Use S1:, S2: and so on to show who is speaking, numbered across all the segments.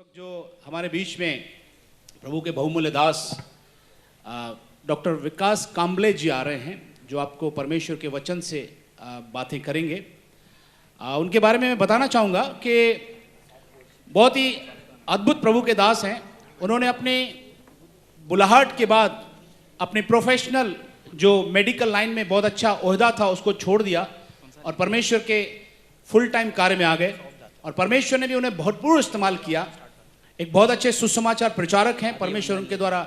S1: वक्त जो हमारे बीच में प्रभु के बहुमूल्य दास डॉक्टर विकास कांबले जी आ रहे हैं, जो आपको परमेश्वर के वचन से बातें करेंगे। उनके बारे में मैं बताना चाहूँगा कि बहुत ही अद्भुत प्रभु के दास हैं। उन्होंने अपने बुलाहट के बाद अपने प्रोफेशनल जो मेडिकल लाइन में बहुत अच्छा ओहदा था उसको छोड़ दिया और परमेश्वर के फुल टाइम कार्य में आ गए, और परमेश्वर ने भी उन्हें भरपूर इस्तेमाल किया। एक बहुत अच्छे सुसमाचार प्रचारक हैं। परमेश्वर उनके द्वारा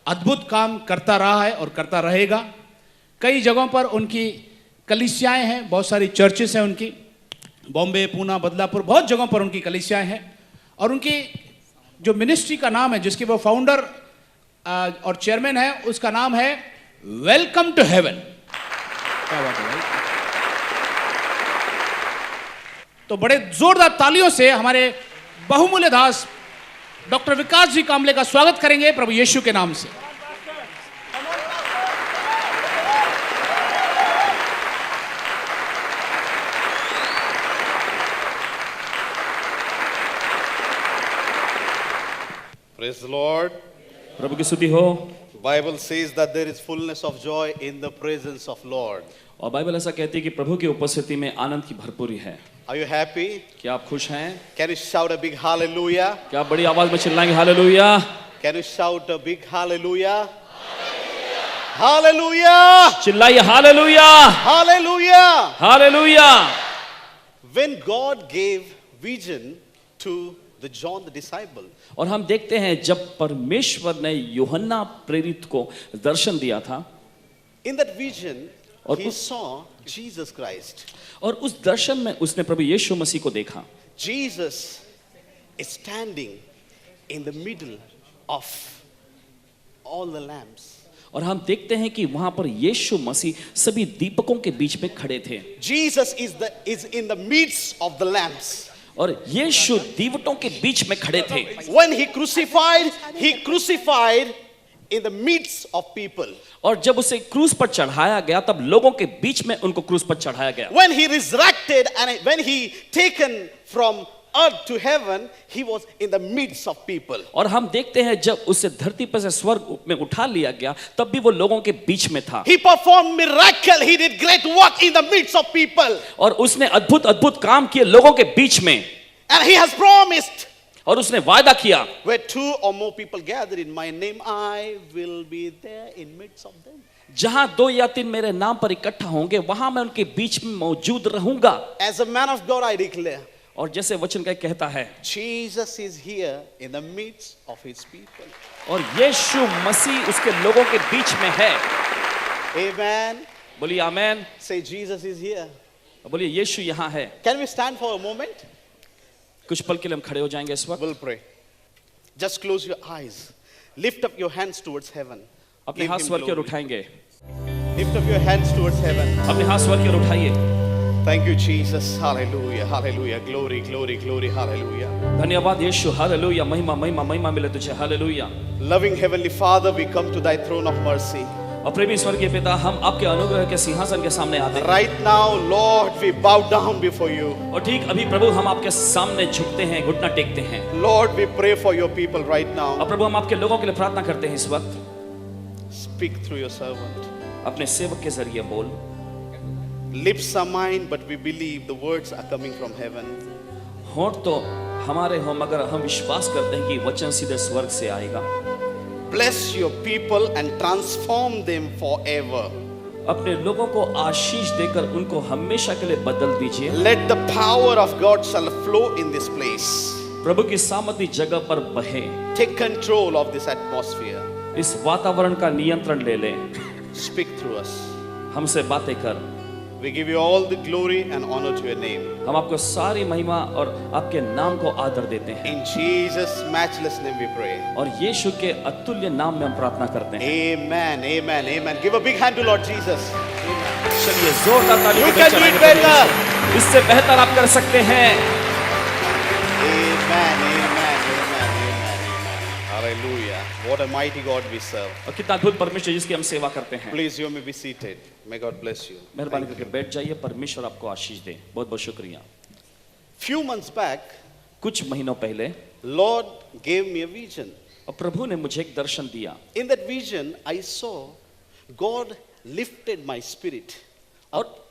S1: अद्भुत काम करता रहा है और करता रहेगा। कई जगहों पर उनकी कलीसियाएं हैं, बहुत सारी चर्चेस हैं उनकी, बॉम्बे, पूना, बदलापुर, बहुत जगहों पर उनकी कलीसियाएं हैं। और उनकी जो मिनिस्ट्री का नाम है, जिसके वो फाउंडर और चेयरमैन है, उसका नाम है वेलकम टू हेवन। क्या बात है भाई। तो बड़े जोरदार तालियों से हमारे बहुमूल्य दास डॉक्टर विकास जी कांबले का स्वागत करेंगे प्रभु यीशु के नाम से।
S2: Praise the Lord.
S1: प्रभु की स्तुति हो।
S2: Bible says that there is fullness of joy in the presence of Lord.
S3: और बाइबल ऐसा कहती है कि प्रभु की उपस्थिति में आनंद की भरपूरी है।
S2: Are you happy?
S3: क्या आप खुश हैं?
S2: Can you shout a big hallelujah?
S3: क्या आप बड़ी आवाज में चिल्लाएंगे hallelujah?
S2: Can you shout a big hallelujah? Hallelujah!
S3: चिल्लाइए hallelujah!
S2: Hallelujah!
S3: Hallelujah!
S2: When God gave vision to the John the disciple,
S3: और हम देखते हैं जब परमेश्वर ने यूहन्ना प्रेरित को दर्शन दिया था,
S2: in that vision
S3: और
S2: he saw Jesus Christ.
S3: और उस दर्शन में उसने प्रभु यीशु मसीह को देखा।
S2: Jesus is standing in the middle of all the lamps.
S3: और हम देखते हैं कि वहां पर यीशु मसीह सभी दीपकों के बीच में खड़े थे।
S2: Jesus is in the midst of the lamps.
S3: और यीशु दीवटों के बीच में खड़े थे।
S2: When he crucified in the midst of people.
S3: और जब उसे क्रूस पर चढ़ाया गया तब लोगों के बीच में उनको क्रूस पर चढ़ाया गया।
S2: When he resurrected and when he taken from earth to heaven, he was in the midst of people.
S3: और हम देखते हैं जब उसे धरती पर से स्वर्ग में उठा लिया गया तब भी वो लोगों के बीच में था।
S2: He performed miracle, he did great work in the midst of people.
S3: और उसने अद्भुत अद्भुत काम किए लोगों के बीच में।
S2: And he has promised,
S3: और उसने वायदा किया,
S2: where two or more people gather in my name, I will be there in midst of them.
S3: जहां 2 या 3 मेरे नाम पर इकट्ठा होंगे वहां मैं उनके बीच में मौजूद रहूंगा।
S2: As a man of God I declare,
S3: और जैसे वचन का कहता है,
S2: Jesus is here in the midst of his people.
S3: और यीशु मसीह उसके लोगों के बीच में है।
S2: Amen.
S3: बोलिए आमेन।
S2: Say Jesus is here.
S3: बोलिए यीशु यहाँ है।
S2: Can we stand for a moment?
S3: कुछ पल के लिए हम खड़े हो जाएंगे इस वक्त।
S2: We'll pray. Just close your eyes. Lift up your hands towards heaven.
S3: अपने
S2: Give
S3: हाथ
S2: him
S3: स्वर की ओर
S2: glory.
S3: उठाएंगे।
S2: Lift up your hands towards heaven.
S3: अपने हाथ स्वर की ओर उठाइए।
S2: Thank you, Jesus. Hallelujah. Hallelujah. Glory, glory, glory. Hallelujah.
S3: धन्यवाद यीशु। हालेलुया। महिमा महिमा महिमा मिले तुझे। Hallelujah.
S2: Loving Heavenly Father, we come to thy throne of mercy.
S3: और प्रेमी स्वर्गीय पिता, हम आपके अनुग्रह के सिंहासन के सामने आते हैं।
S2: Right now, Lord, we bow down before you.
S3: और ठीक अभी प्रभु हम आपके सामने झुकते हैं, घुटना टेकते हैं।
S2: Lord, we pray for your people right now.
S3: और प्रभु हम आपके लोगों के लिए प्रार्थना करते हैं इस वक्त।
S2: Speak through your servant.
S3: अपने सेवक के जरिए बोल।
S2: Lips are mine, but we believe the words are coming from heaven.
S3: होंठ तो हमारे हो मगर हम विश्वास करते हैं कि वचन सीधे स्वर्ग से आएगा।
S2: Bless your people and transform them forever.
S3: अपने लोगों को आशीष देकर उनको हमेशा के लिए बदल दीजिए।
S2: Let the power of God shall flow in this place.
S3: प्रभु की सामर्थ्य जगह पर बहे।
S2: Take control of this atmosphere.
S3: इस वातावरण का नियंत्रण ले ले।
S2: Speak through us.
S3: हमसे बातें कर।
S2: We give you all the glory and honor to your name.
S3: हम आपको सारी महिमा और आपके नाम को आदर देते हैं।
S2: In Jesus' matchless name we pray.
S3: और यीशु के अतुल्य नाम में हम प्रार्थना करते हैं।
S2: Amen, amen, amen. Give a big hand to Lord Jesus.
S3: चलिए जोरदार ताली
S2: You
S3: बजाएं
S2: can do it
S3: Prabhu
S2: better.
S3: यीशु। इससे बेहतर आप कर सकते हैं।
S2: Amen, amen, amen, amen, amen. Hallelujah. What a mighty God we serve.
S3: और कितना अद्भुत परमेश्वर जिसकी हम सेवा करते हैं।
S2: Please, you may be seated. May God bless you.
S3: मेहरबानी करके बैठ जाइए। परमेश्वर आपको आशीष दे। बहुत बहुत शुक्रिया।
S2: Few months back,
S3: कुछ महीनों पहले
S2: Lord gave me a vision.
S3: और प्रभु ने मुझे एक दर्शन दिया
S2: In that vision, I saw God lifted my spirit.
S3: और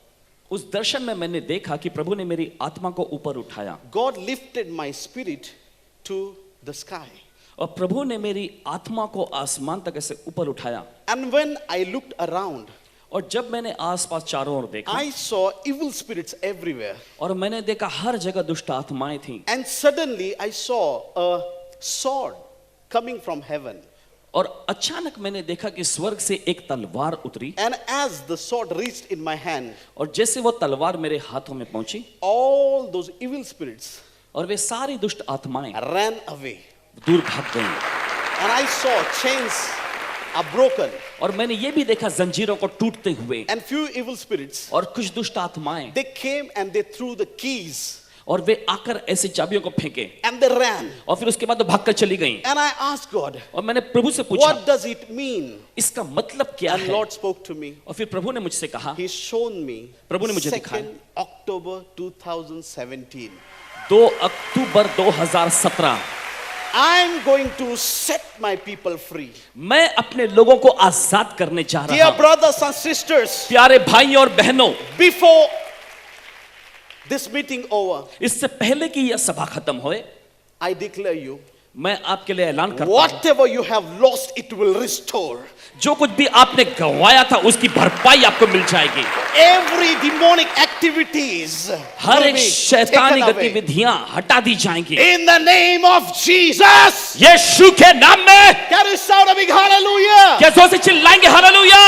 S3: उस दर्शन में मैंने देखा कि प्रभु ने मेरी आत्मा को ऊपर उठाया
S2: God lifted my spirit to the sky.
S3: और प्रभु ने मेरी आत्मा को आसमान तक ऐसे ऊपर उठाया
S2: And when I looked around,
S3: और जब मैंने आसपास चारों ओर देखा
S2: I saw evil spirits everywhere.
S3: और मैंने देखा हर जगह दुष्ट आत्माएं थीं
S2: And suddenly I saw a sword coming from heaven.
S3: और अचानक मैंने देखा कि स्वर्ग से एक तलवार उतरी
S2: And as the sword reached in my hand,
S3: और जैसे वो तलवार मेरे हाथों में पहुंची
S2: all those evil spirits
S3: और वे सारी दुष्ट आत्माएं
S2: ran away.
S3: दूर भाग गईं
S2: And I saw chains are broken.
S3: और मैंने ये भी देखा जंजीरों को टूटते हुए
S2: And few evil spirits,
S3: और कुछ दुष्ट आत्माएं
S2: they came and they threw the keys
S3: और वे आकर ऐसी चाबियों को फेंके
S2: and they ran.
S3: और फिर उसके बाद वो भागकर चली गईं
S2: And I asked God,
S3: और मैंने प्रभु से पूछा
S2: what does it mean?
S3: इसका मतलब क्या
S2: And
S3: है
S2: Lord spoke to me.
S3: और फिर प्रभु ने मुझसे कहा
S2: He's shown me
S3: प्रभु ने मुझे
S2: 2nd October 2017.
S3: 2 October 2017
S2: I'm going to set my people free.
S3: मैं अपने लोगों को आजाद करने जा रहा
S2: Dear
S3: हूं
S2: brothers and sisters,
S3: प्यारे भाइयों और बहनों
S2: before this meeting over,
S3: इससे पहले कि यह सभा खत्म होए
S2: I declare you,
S3: मैं आपके लिए ऐलान करता हूं
S2: whatever you have lost, it will restore.
S3: जो कुछ भी आपने गंवाया था उसकी भरपाई आपको मिल जाएगी
S2: Every demonic activities
S3: her
S2: will
S3: एक
S2: be
S3: शैतानी
S2: taken away.
S3: गतिविधियां हटा दी जाएंगी
S2: In the name of Jesus.
S3: यीशु के नाम में
S2: Can you shout a big hallelujah?
S3: क्या जोर से चिल्लाएंगे hallelujah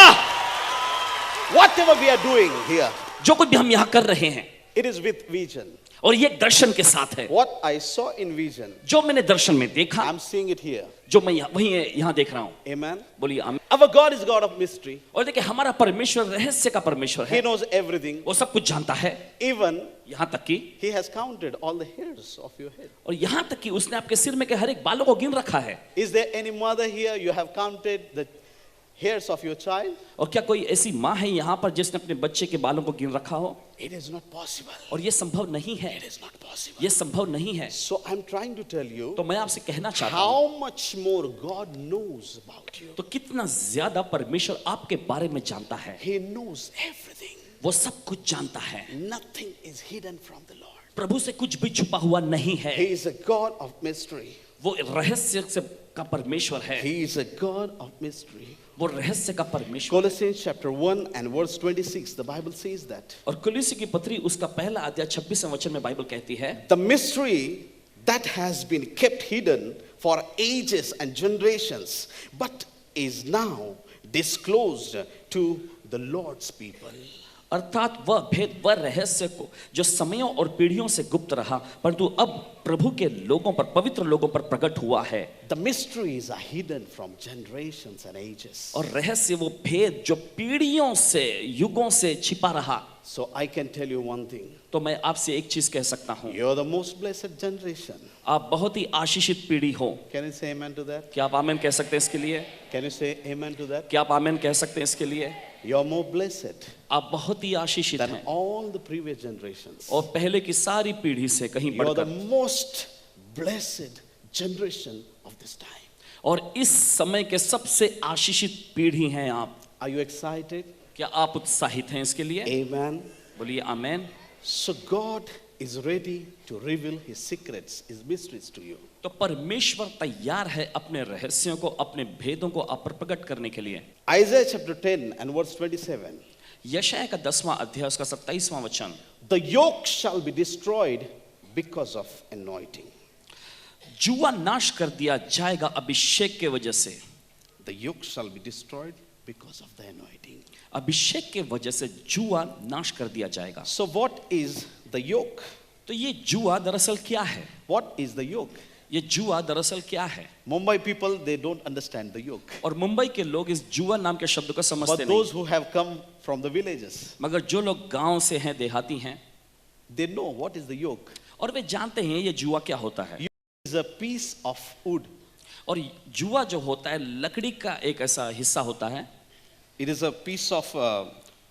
S2: Whatever we are doing here,
S3: जो कुछ भी हम यहाँ कर रहे हैं
S2: it is with vision.
S3: और ये दर्शन के साथ है
S2: What I saw in vision,
S3: जो मैंने दर्शन में देखा
S2: I'm seeing it here.
S3: जो मैं वही यहाँ देख रहा हूँ
S2: Amen.
S3: बोलिए आमीन
S2: Our God is God of mystery.
S3: और देखिए हमारा परमेश्वर रहस्य का परमेश्वर
S2: He
S3: है
S2: knows everything.
S3: वो सब कुछ जानता है
S2: Even
S3: यहाँ तक कि
S2: He has counted all the hairs of your head.
S3: और यहाँ तक कि उसने आपके सिर में के हर एक बालों को गिन रखा है
S2: Is there any mother here? You have counted the hairs of your child?
S3: और क्या कोई ऐसी माँ है यहाँ पर जिसने अपने बच्चे के बालों को गिन रखा हो
S2: It is not possible.
S3: और ये संभव नहीं है
S2: It is not possible.
S3: ये संभव नहीं है
S2: So I'm trying to tell you
S3: तो मैं आपसे कहना चाहता हूँ
S2: how much more God knows about you.
S3: तो कितना ज्यादा परमेश्वर आपके बारे में जानता है
S2: He knows everything.
S3: वो सब कुछ जानता है
S2: Nothing is hidden from the Lord.
S3: प्रभु से कुछ भी छुपा हुआ नहीं है
S2: He is a God of mystery.
S3: वो रहस्य से का परमेश्वर है
S2: He is a God of mystery.
S3: वो रहस्य का परमेश्वर
S2: Colossians chapter 1 and verse 26, the Bible says that.
S3: और कुलुसी की पत्री उसका पहला अध्याय 26वें वचन में बाइबल कहती है
S2: The mystery that has been kept hidden for ages and generations, but is now disclosed to the Lord's people.
S3: अर्थात वह भेद वह रहस्य को जो समयों और पीढ़ियों से गुप्त रहा परंतु अब प्रभु के लोगों पर पवित्र लोगों पर प्रकट हुआ है
S2: The mysteries are hidden from generations and ages.
S3: और रहस्य वो भेद जो पीढ़ियों से युगों से छिपा रहा
S2: So I can tell you one thing.
S3: तो मैं आपसे एक चीज कह सकता हूँ
S2: You're the most blessed generation.
S3: आप बहुत ही आशीषित पीढ़ी हो
S2: Can you say amen to that?
S3: क्या आप आमेन कह सकते हैं इसके लिए
S2: Can you say amen to that?
S3: क्या आप आमेन कह सकते हैं इसके लिए
S2: You're more blessed
S3: आप बहुत ही आशीषित
S2: than
S3: हैं
S2: all the previous generations.
S3: और पहले की सारी पीढ़ी से कहीं
S2: You're the
S3: बढ़कर
S2: most blessed generation of this time.
S3: और इस समय के सबसे आशीषित पीढ़ी हैं आप
S2: Are you excited?
S3: क्या आप उत्साहित हैं इसके लिए
S2: Amen.
S3: बोलिए आमेन
S2: So God is ready to reveal His secrets, His mysteries to you.
S3: तो परमेश्वर तैयार है अपने रहस्यों को अपने भेदों को आप पर प्रकट करने के लिए
S2: Isaiah chapter 10 and verse 27.
S3: यशायाह का 10वां अध्याय उसका 27वां वचन
S2: The yoke shall be destroyed because of anointing.
S3: जुआ नाश कर दिया जाएगा अभिषेक के वजह से
S2: The yoke shall be destroyed because of the anointing.
S3: अभिषेक के वजह से जुआ नाश कर दिया जाएगा
S2: So what is the yoke?
S3: तो ये जुआ दरअसल क्या है
S2: What is the yoke?
S3: ये जुआ दरअसल क्या है
S2: Mumbai people, they don't understand the yoke.
S3: और मुंबई के लोग इस जुआ नाम के शब्द को
S2: But
S3: समझते नहीं
S2: those who have come from the villages,
S3: मगर जो लोग गांव से हैं देहाती हैं
S2: they know what is the yoke.
S3: और वे जानते हैं ये जुआ क्या होता है
S2: It's a piece of wood.
S3: और जुआ जो होता है लकड़ी का एक ऐसा हिस्सा होता है
S2: It is a piece of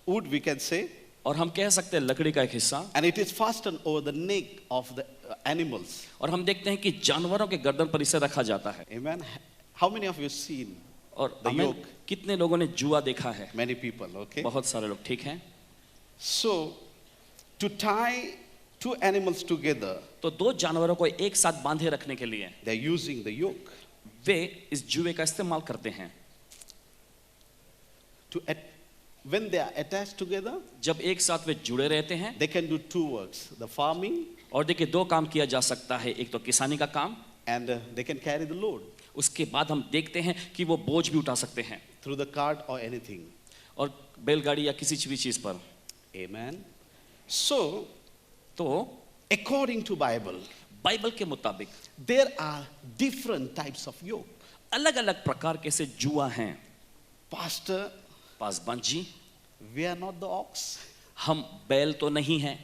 S2: wood, we can say,
S3: और हम कह सकते हैं लकड़ी का एक हिस्सा
S2: and it is fastened over the neck of the animals.
S3: और हम देखते हैं कि जानवरों के गर्दन पर इसे रखा जाता है।
S2: Amen. How many of you seen?
S3: और
S2: The
S3: हमें
S2: yoke.
S3: कितने लोगों ने जुआ देखा है?
S2: Many people, okay?
S3: बहुत सारे लोग, ठीक हैं।
S2: So, to tie two animals together,
S3: तो दो जानवरों को एक साथ बांधे रखने के लिए
S2: they're using the yoke.
S3: वे इस जुए का इस्तेमाल करते हैं।
S2: When they are attached together,
S3: जब एक साथ वे जुड़े रहते हैं,
S2: they can do two works: the farming,
S3: और देखिए दो काम किया जा सकता है, एक तो किसानी का काम,
S2: and they can carry the load
S3: उसके बाद हम देखते हैं कि वो बोझ भी उठा सकते हैं,
S2: through the cart or anything.
S3: और बैलगाड़ी या किसी भी चीज पर।
S2: Amen. So,
S3: तो
S2: according to Bible,
S3: बाइबल के मुताबिक
S2: there are different types of yoke.
S3: अलग अलग प्रकार के से जुआ हैं।
S2: Pastor,
S3: Paswan ji,
S2: we are not the ox.
S3: हम बैल तो नहीं हैं।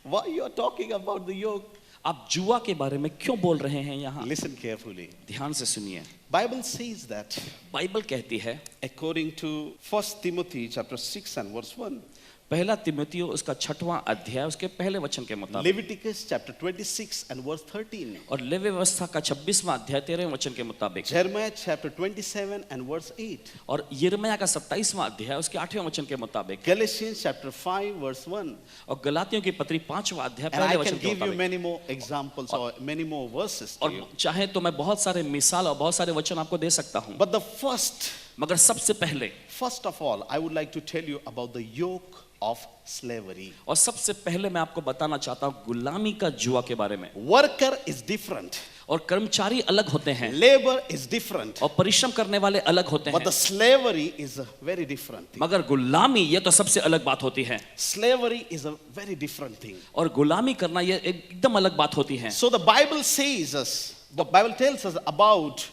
S2: Why you are talking about the yoke?
S3: आप जुआ के बारे में क्यों बोल रहे हैं यहाँ?
S2: Listen carefully.
S3: ध्यान से सुनिए।
S2: Bible says that
S3: बाइबल कहती है,
S2: according to 1 Timothy chapter 6 and verse 1,
S3: पहला तिमोथियो उसका 6वां अध्याय उसके पहले वचन के मुताबिक,
S2: Leviticus chapter 26 and verse 13,
S3: और लेवी व्यवस्था का 26वां अध्याय 13वें वचन के मुताबिक,
S2: Jeremiah chapter 27 and verse 8,
S3: और यिर्मयाह का 27वां अध्याय उसके 8वें वचन के मुताबिक,
S2: Galatians chapter 5 verse 1.
S3: और गलातियों की पत्री 5वां अध्याय
S2: And
S3: पहले
S2: I
S3: वचन
S2: can
S3: के
S2: give you
S3: मुताबिक।
S2: many more examples or many more verses to
S3: और
S2: you.
S3: चाहे तो मैं बहुत सारे मिसाल और बहुत सारे वचन आपको दे सकता हूँ,
S2: But the
S3: मगर सबसे पहले
S2: first of all, I would like to tell you about the yoke of slavery.
S3: और सबसे पहले मैं आपको बताना चाहता हूँ गुलामी का जुआ के बारे में।
S2: Worker is different.
S3: और कर्मचारी अलग होते हैं,
S2: Labor is different.
S3: और परिश्रम करने वाले अलग होते
S2: But
S3: हैं,
S2: the slavery is a very different thing.
S3: मगर गुलामी ये तो सबसे अलग बात होती है।
S2: Slavery is a very different thing.
S3: और गुलामी करना ये एकदम अलग बात होती है।
S2: So the Bible says us, the Bible tells us about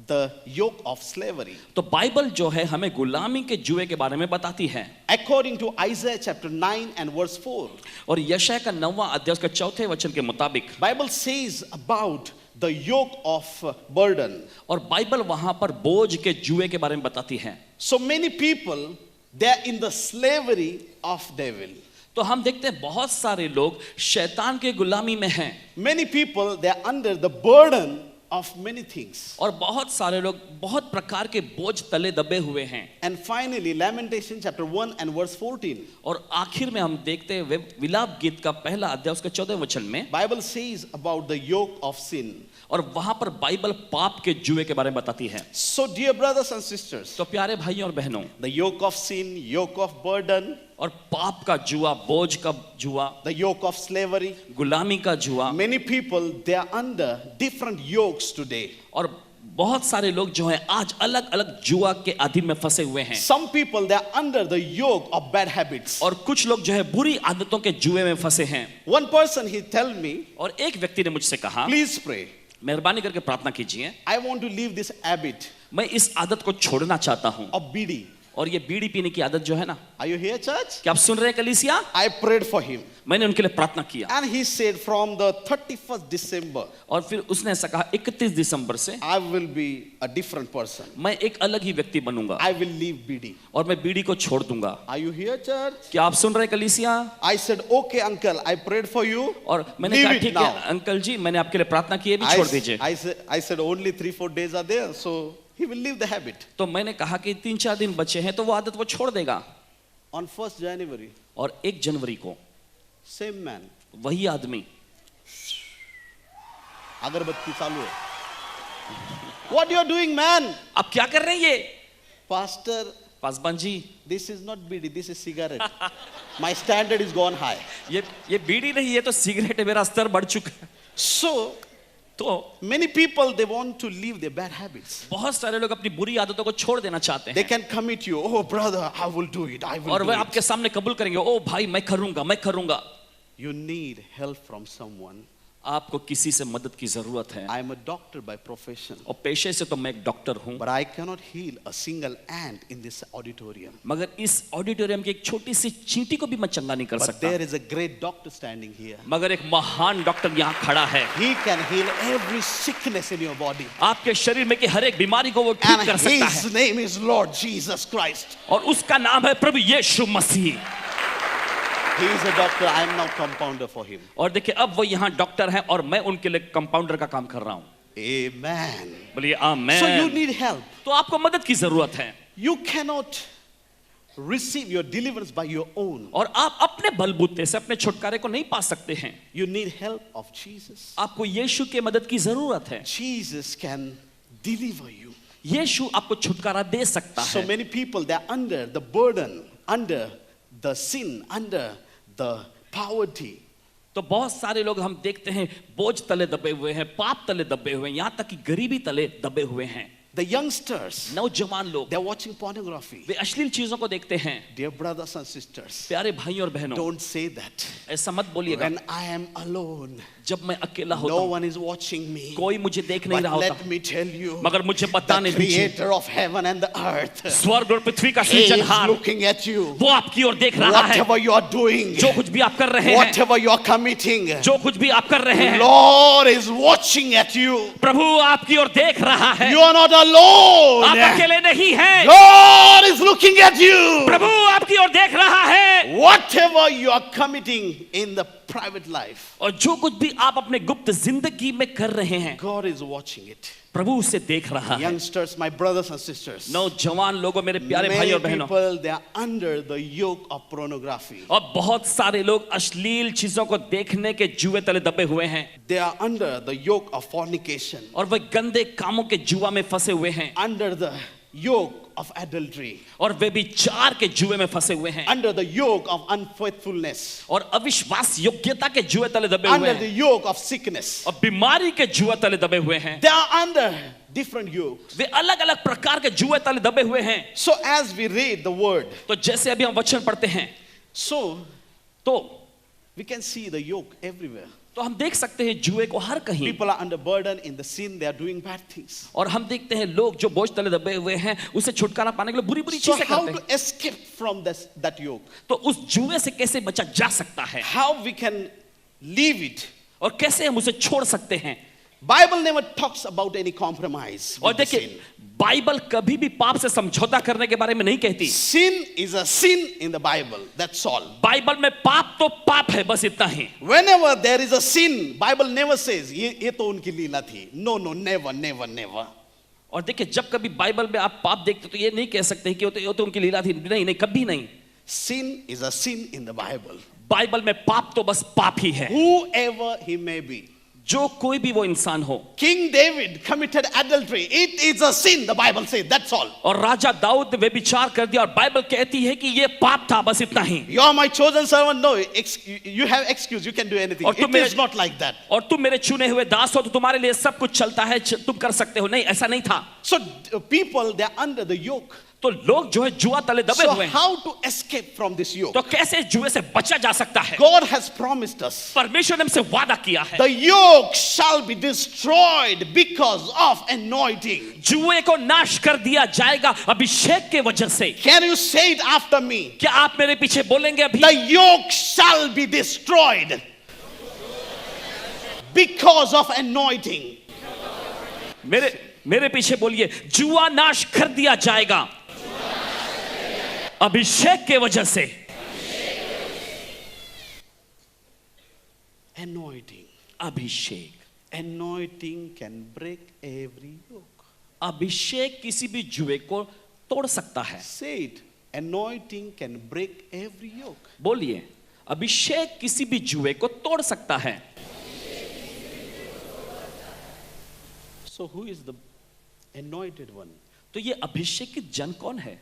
S2: the yoke of slavery.
S3: तो बाइबल जो है हमें गुलामी के जुए के बारे में बताती है।
S2: According to Isaiah chapter 9 and verse 4,
S3: और यशायाह का 9वां अध्याय उसके 4थे वचन के मुताबिक,
S2: Bible says about the yoke of burden.
S3: और बाइबल वहां पर बोझ के जुए के बारे में बताती है।
S2: So many people, they are in the slavery of devil.
S3: तो हम देखते हैं बहुत सारे लोग शैतान के गुलामी में हैं,
S2: Many people, they are under the burden of many things.
S3: और बहुत सारे लोग बहुत प्रकार के बोझ तले दबे हुए हैं।
S2: And finally, Lamentation chapter 1 and verse 14,
S3: और आखिर में हम देखते हैं विलाप गीत का पहला अध्याय उसके 14वें वचन में,
S2: Bible says about the yoke of sin.
S3: और वहां पर बाइबल पाप के जुए के बारे में बताती है।
S2: So dear brothers and sisters,
S3: तो प्यारे भाइयों और बहनों,
S2: the yoke of sin, yoke of burden,
S3: और पाप का जुआ, बोझ का जुआ,
S2: the yoke of slavery,
S3: गुलामी का जुआ,
S2: many people, they are under different yokes today.
S3: और बहुत सारे लोग जो हैं आज अलग अलग जुआ के अधीन में फंसे हुए हैं।
S2: Some people, they are under the yoke of bad habits.
S3: और कुछ लोग जो है बुरी आदतों के जुए में फंसे हैं।
S2: One person, he tell me,
S3: और एक व्यक्ति ने मुझसे कहा,
S2: please pray.
S3: मेहरबानी करके प्रार्थना कीजिए,
S2: I want to leave this habit
S3: मैं इस आदत को छोड़ना चाहता हूं।
S2: of bidi.
S3: और ये बीड़ी पीने की आदत जो है ना,
S2: Are you here, church?
S3: क्या आप सुन रहे हैं कलीसिया?
S2: I prayed for him.
S3: मैंने उनके लिए प्रार्थना किया,
S2: And he said, from the 31st December,
S3: और फिर उसने ऐसा कहा 31 दिसंबर से
S2: I will be a different person.
S3: मैं एक अलग ही व्यक्ति बनूंगा,
S2: I will leave bidi.
S3: और मैं बीड़ी को छोड़ दूंगा।
S2: Are you here, church?
S3: क्या आप सुन रहे हैं कलीसिया?
S2: I said, okay, uncle, I prayed for you.
S3: और मैंने
S2: Leave
S3: कहा
S2: it
S3: ठीक
S2: now.
S3: है अंकल जी, मैंने आपके लिए प्रार्थना की है, भी छोड़ दीजिए।
S2: I said only 3-4 days are there, so he will leave the habit.
S3: तो मैंने कहा कि 3-4 दिन बचे हैं तो वो आदत वो छोड़ देगा।
S2: On 1st January,
S3: और 1 जनवरी को
S2: same man,
S3: वही आदमी
S2: अगरबत्ती चालू है. What you are doing, man?
S3: आप क्या कर रहे हैं ये?
S2: Pastor,
S3: Paswan ji,
S2: this is not bidi, this is cigarette. My standard is gone high.
S3: ये बीड़ी नहीं, ये तो सिगरेट है, मेरा स्तर बढ़ चुका है।
S2: So
S3: तो
S2: many people, they want to leave their bad habits.
S3: बहुत सारे लोग अपनी बुरी आदतों को छोड़ देना चाहते
S2: They
S3: हैं,
S2: can commit you. Oh, brother, I will do it. I will
S3: और
S2: do
S3: वह
S2: it.
S3: आपके सामने कबूल करेंगे, ओ भाई मैं करूंगा, मैं करूंगा।
S2: You need help from someone.
S3: आपको किसी से मदद की जरूरत है।
S2: I am a doctor by profession,
S3: और पेशे से तो मैं एक डॉक्टर हूँ,
S2: but I cannot heal a single ant in this auditorium.
S3: मगर इस ऑडिटोरियम की एक छोटी सी चींटी को भी मैं चंगा नहीं कर
S2: But
S3: सकता।
S2: there is a great doctor standing here.
S3: मगर एक महान डॉक्टर यहाँ खड़ा है,
S2: He can heal every sickness in your body.
S3: आपके शरीर में की हर एक बीमारी को वो ठीक
S2: And
S3: कर सकता है,
S2: his name is Lord Jesus Christ.
S3: और उसका नाम है प्रभु यीशु मसीह।
S2: He is a doctor. I am now compounder for him.
S3: और देखिए अब वो यहाँ डॉक्टर हैं और मैं उनके लिए कंपाउंडर का काम कर रहा हूँ।
S2: Amen.
S3: बोलिए आमेन।
S2: So you need help.
S3: तो आपको मदद की जरूरत है
S2: You cannot receive your deliverance by your own.
S3: और आप अपने बलबूते से अपने छुटकारे को नहीं पा सकते हैं।
S2: You need help of Jesus.
S3: आपको यीशु के मदद की जरूरत है।
S2: Jesus can deliver you.
S3: यीशु आपको छुटकारा दे सकता
S2: So
S3: है।
S2: many people, they are under the burden, under the sin, under the poverty.
S3: तो बहुत सारे लोग हम देखते हैं बोझ तले दबे हुए हैं, पाप तले दबे हुए हैं, यहाँ तक कि गरीबी तले दबे हुए हैं।
S2: The youngsters,
S3: नौजवान लोग
S2: they are watching pornography.
S3: वे अश्लील चीजों को देखते हैं।
S2: Dear brothers and sisters,
S3: प्यारे भाई और बहनों,
S2: don't say that.
S3: ऐसा मत बोलिएगा।
S2: When I am alone,
S3: जब मैं अकेला होता
S2: no
S3: हूँ,
S2: one is watching me.
S3: कोई मुझे देख नहीं
S2: But
S3: रहा
S2: let
S3: होता,
S2: me tell you,
S3: मगर मुझे बताने
S2: the
S3: दीजिए,
S2: creator of heaven and the earth,
S3: स्वर्ग और पृथ्वी का
S2: he is
S3: सृजनहार
S2: looking at you.
S3: वो आपकी ओर देख रहा है।
S2: Whatever you are doing,
S3: जो कुछ भी आप कर रहे हैं,
S2: whatever you are committing,
S3: जो कुछ भी आप कर रहे हैं,
S2: Lord is watching at you.
S3: प्रभु आपकी ओर देख रहा है।
S2: You are not alone.
S3: आप अकेले नहीं हैं।
S2: God is looking at you.
S3: प्रभु आपकी ओर देख रहा है।
S2: Whatever you are committing in the private life,
S3: और जो कुछ भी आप अपने गुप्त जिंदगी में कर रहे हैं,
S2: God is watching it.
S3: प्रभु उसे देख रहा है।
S2: Youngsters, my brothers and sisters,
S3: नौजवान लोगों, मेरे प्यारे भाई
S2: many
S3: और बहनों,
S2: people, they are under the yoke of pornography.
S3: और बहुत सारे लोग अश्लील चीजों को देखने के जुए तले दबे हुए हैं,
S2: They are under the yoke of fornication,
S3: और वे गंदे कामों के जुआ में फंसे हुए हैं,
S2: under the yoke of adultery,
S3: और वे भी चार के जुए में फंसे हुए हैं,
S2: under the yoke of unfaithfulness,
S3: और अविश्वास योग्यता के जुए तले दबे हुए
S2: under the
S3: हैं,
S2: yoke of sickness.
S3: और बीमारी के जुए तले दबे हुए हैं।
S2: They are under different yokes.
S3: वे अलग अलग प्रकार के जुए तले दबे हुए हैं।
S2: So as we read the word,
S3: तो जैसे अभी हम वचन पढ़ते हैं,
S2: so
S3: तो
S2: we can see the yoke everywhere.
S3: तो हम देख सकते हैं जुए को हर कहीं,
S2: People are under burden in the sin, they are doing bad things.
S3: और हम देखते हैं लोग जो बोझ तले दबे हुए हैं उसे छुटकारा पाने के लिए बुरी बुरी
S2: So
S3: चीजें
S2: how
S3: करते
S2: to
S3: हैं।
S2: escape from that yoke?
S3: तो उस जुए से कैसे बचा जा सकता है,
S2: How we can leave it?
S3: और कैसे हम उसे छोड़ सकते हैं।
S2: Bible never talks about any compromise
S3: और
S2: with the
S3: देखिए,
S2: sin.
S3: बाइबल कभी भी पाप से समझौता करने के बारे में नहीं कहती।
S2: Sin is a sin in the Bible. That's all.
S3: Bible में पाप तो पाप है, बस इतना ही।
S2: Whenever there is a sin, Bible never says ये तो उनकी लीला थी. No, never, never, never.
S3: और देखिए, जब कभी बाइबल में आप पाप देखते तो ये नहीं कह सकते कि ये तो उनकी लीला थी, नहीं नहीं, कभी नहीं।
S2: Sin is a sin in the Bible.
S3: Bible में पाप तो बस पाप ही है,
S2: Whoever he may be.
S3: जो कोई भी वो इंसान हो।
S2: King David committed adultery. It is a sin, the Bible says. That's all.
S3: और राजा दाऊद ने व्यभिचार कर दिया, और बाइबल कहती है कि ये पाप था, बस इतना ही।
S2: You are my chosen servant. No, you have excuse. You can do anything.
S3: और
S2: It is not like that.
S3: और तुम मेरे चुने हुए दास हो तो तुम्हारे लिए सब कुछ चलता है, तुम कर सकते हो। नहीं, ऐसा नहीं था।
S2: So people, they are under the yoke.
S3: तो लोग जो है जुआ तले दबे
S2: So
S3: हुए हैं।
S2: how to escape from this yoke?
S3: तो कैसे जुए से बचा जा सकता है?
S2: God has promised us.
S3: परमेश्वर ने हमसे वादा किया है,
S2: The yoke shall be destroyed because of anointing.
S3: जुए को नाश कर दिया जाएगा अभिषेक के वजह से।
S2: Can you say it after me?
S3: क्या आप मेरे पीछे बोलेंगे अभी?
S2: The yoke shall be destroyed because of anointing.
S3: मेरे पीछे बोलिए, जुआ नाश कर दिया जाएगा अभिषेक के वजह से।
S2: Anointing.
S3: Abhishek,
S2: Anointing can break every yoke.
S3: अभिषेक किसी भी जुए को तोड़ सकता है।
S2: Say it. Anointing can break every yoke.
S3: बोलिए, अभिषेक किसी भी जुए को तोड़ सकता है।
S2: So who is the anointed one?
S3: तो ये अभिषेकित जन कौन है?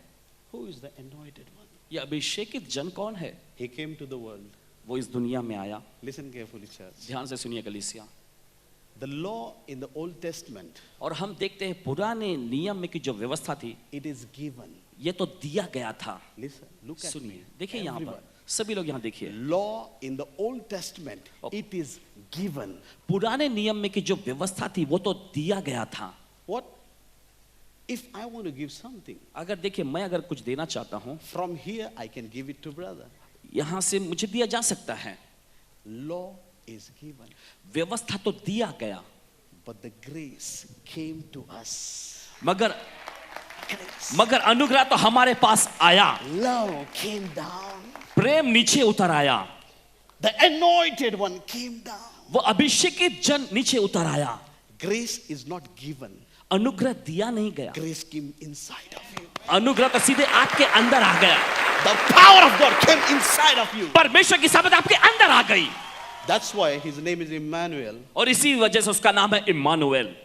S2: Who is the anointed one?
S3: ये अभिषेकित जन कौन है?
S2: He came to the world.
S3: वो इस दुनिया में आया।
S2: Listen carefully, church.
S3: ध्यान से सुनिए कलीसिया।
S2: The law in the Old Testament,
S3: और हम देखते हैं पुराने नियम में की जो व्यवस्था थी,
S2: it is given.
S3: ये तो दिया गया था।
S2: Listen, look at
S3: सुनिए,
S2: me.
S3: देखिए यहाँ
S2: Everyone.
S3: पर सभी लोग यहाँ देखिए।
S2: Law in the Old Testament, it is given.
S3: पुराने नियम में की जो व्यवस्था थी वो तो दिया गया था।
S2: What? If I want to give something,
S3: अगर देखिए, मैं अगर कुछ देना चाहता हूँ,
S2: from here I can give it to brother.
S3: यहाँ से मुझे दिया जा सकता है।
S2: Law is given.
S3: व्यवस्था तो दिया गया,
S2: But the grace came to us.
S3: मगर
S2: Grace.
S3: अनुग्रह तो हमारे पास आया।
S2: Love came down.
S3: प्रेम नीचे उतर आया।
S2: The anointed one came down.
S3: वो अभिषेकित जन नीचे उतर आया.
S2: Grace is not given.
S3: अनुग्रह दिया नहीं गया.
S2: Grace came inside of you.
S3: अनुग्रह तो सीधे आपके अंदर आ गया.
S2: The power of God came inside of you.
S3: परमेश्वर की सामर्थ आपके अंदर आ गई.
S2: That's why his name is Emmanuel.
S3: और इसी वजह से उसका नाम है Immanuel.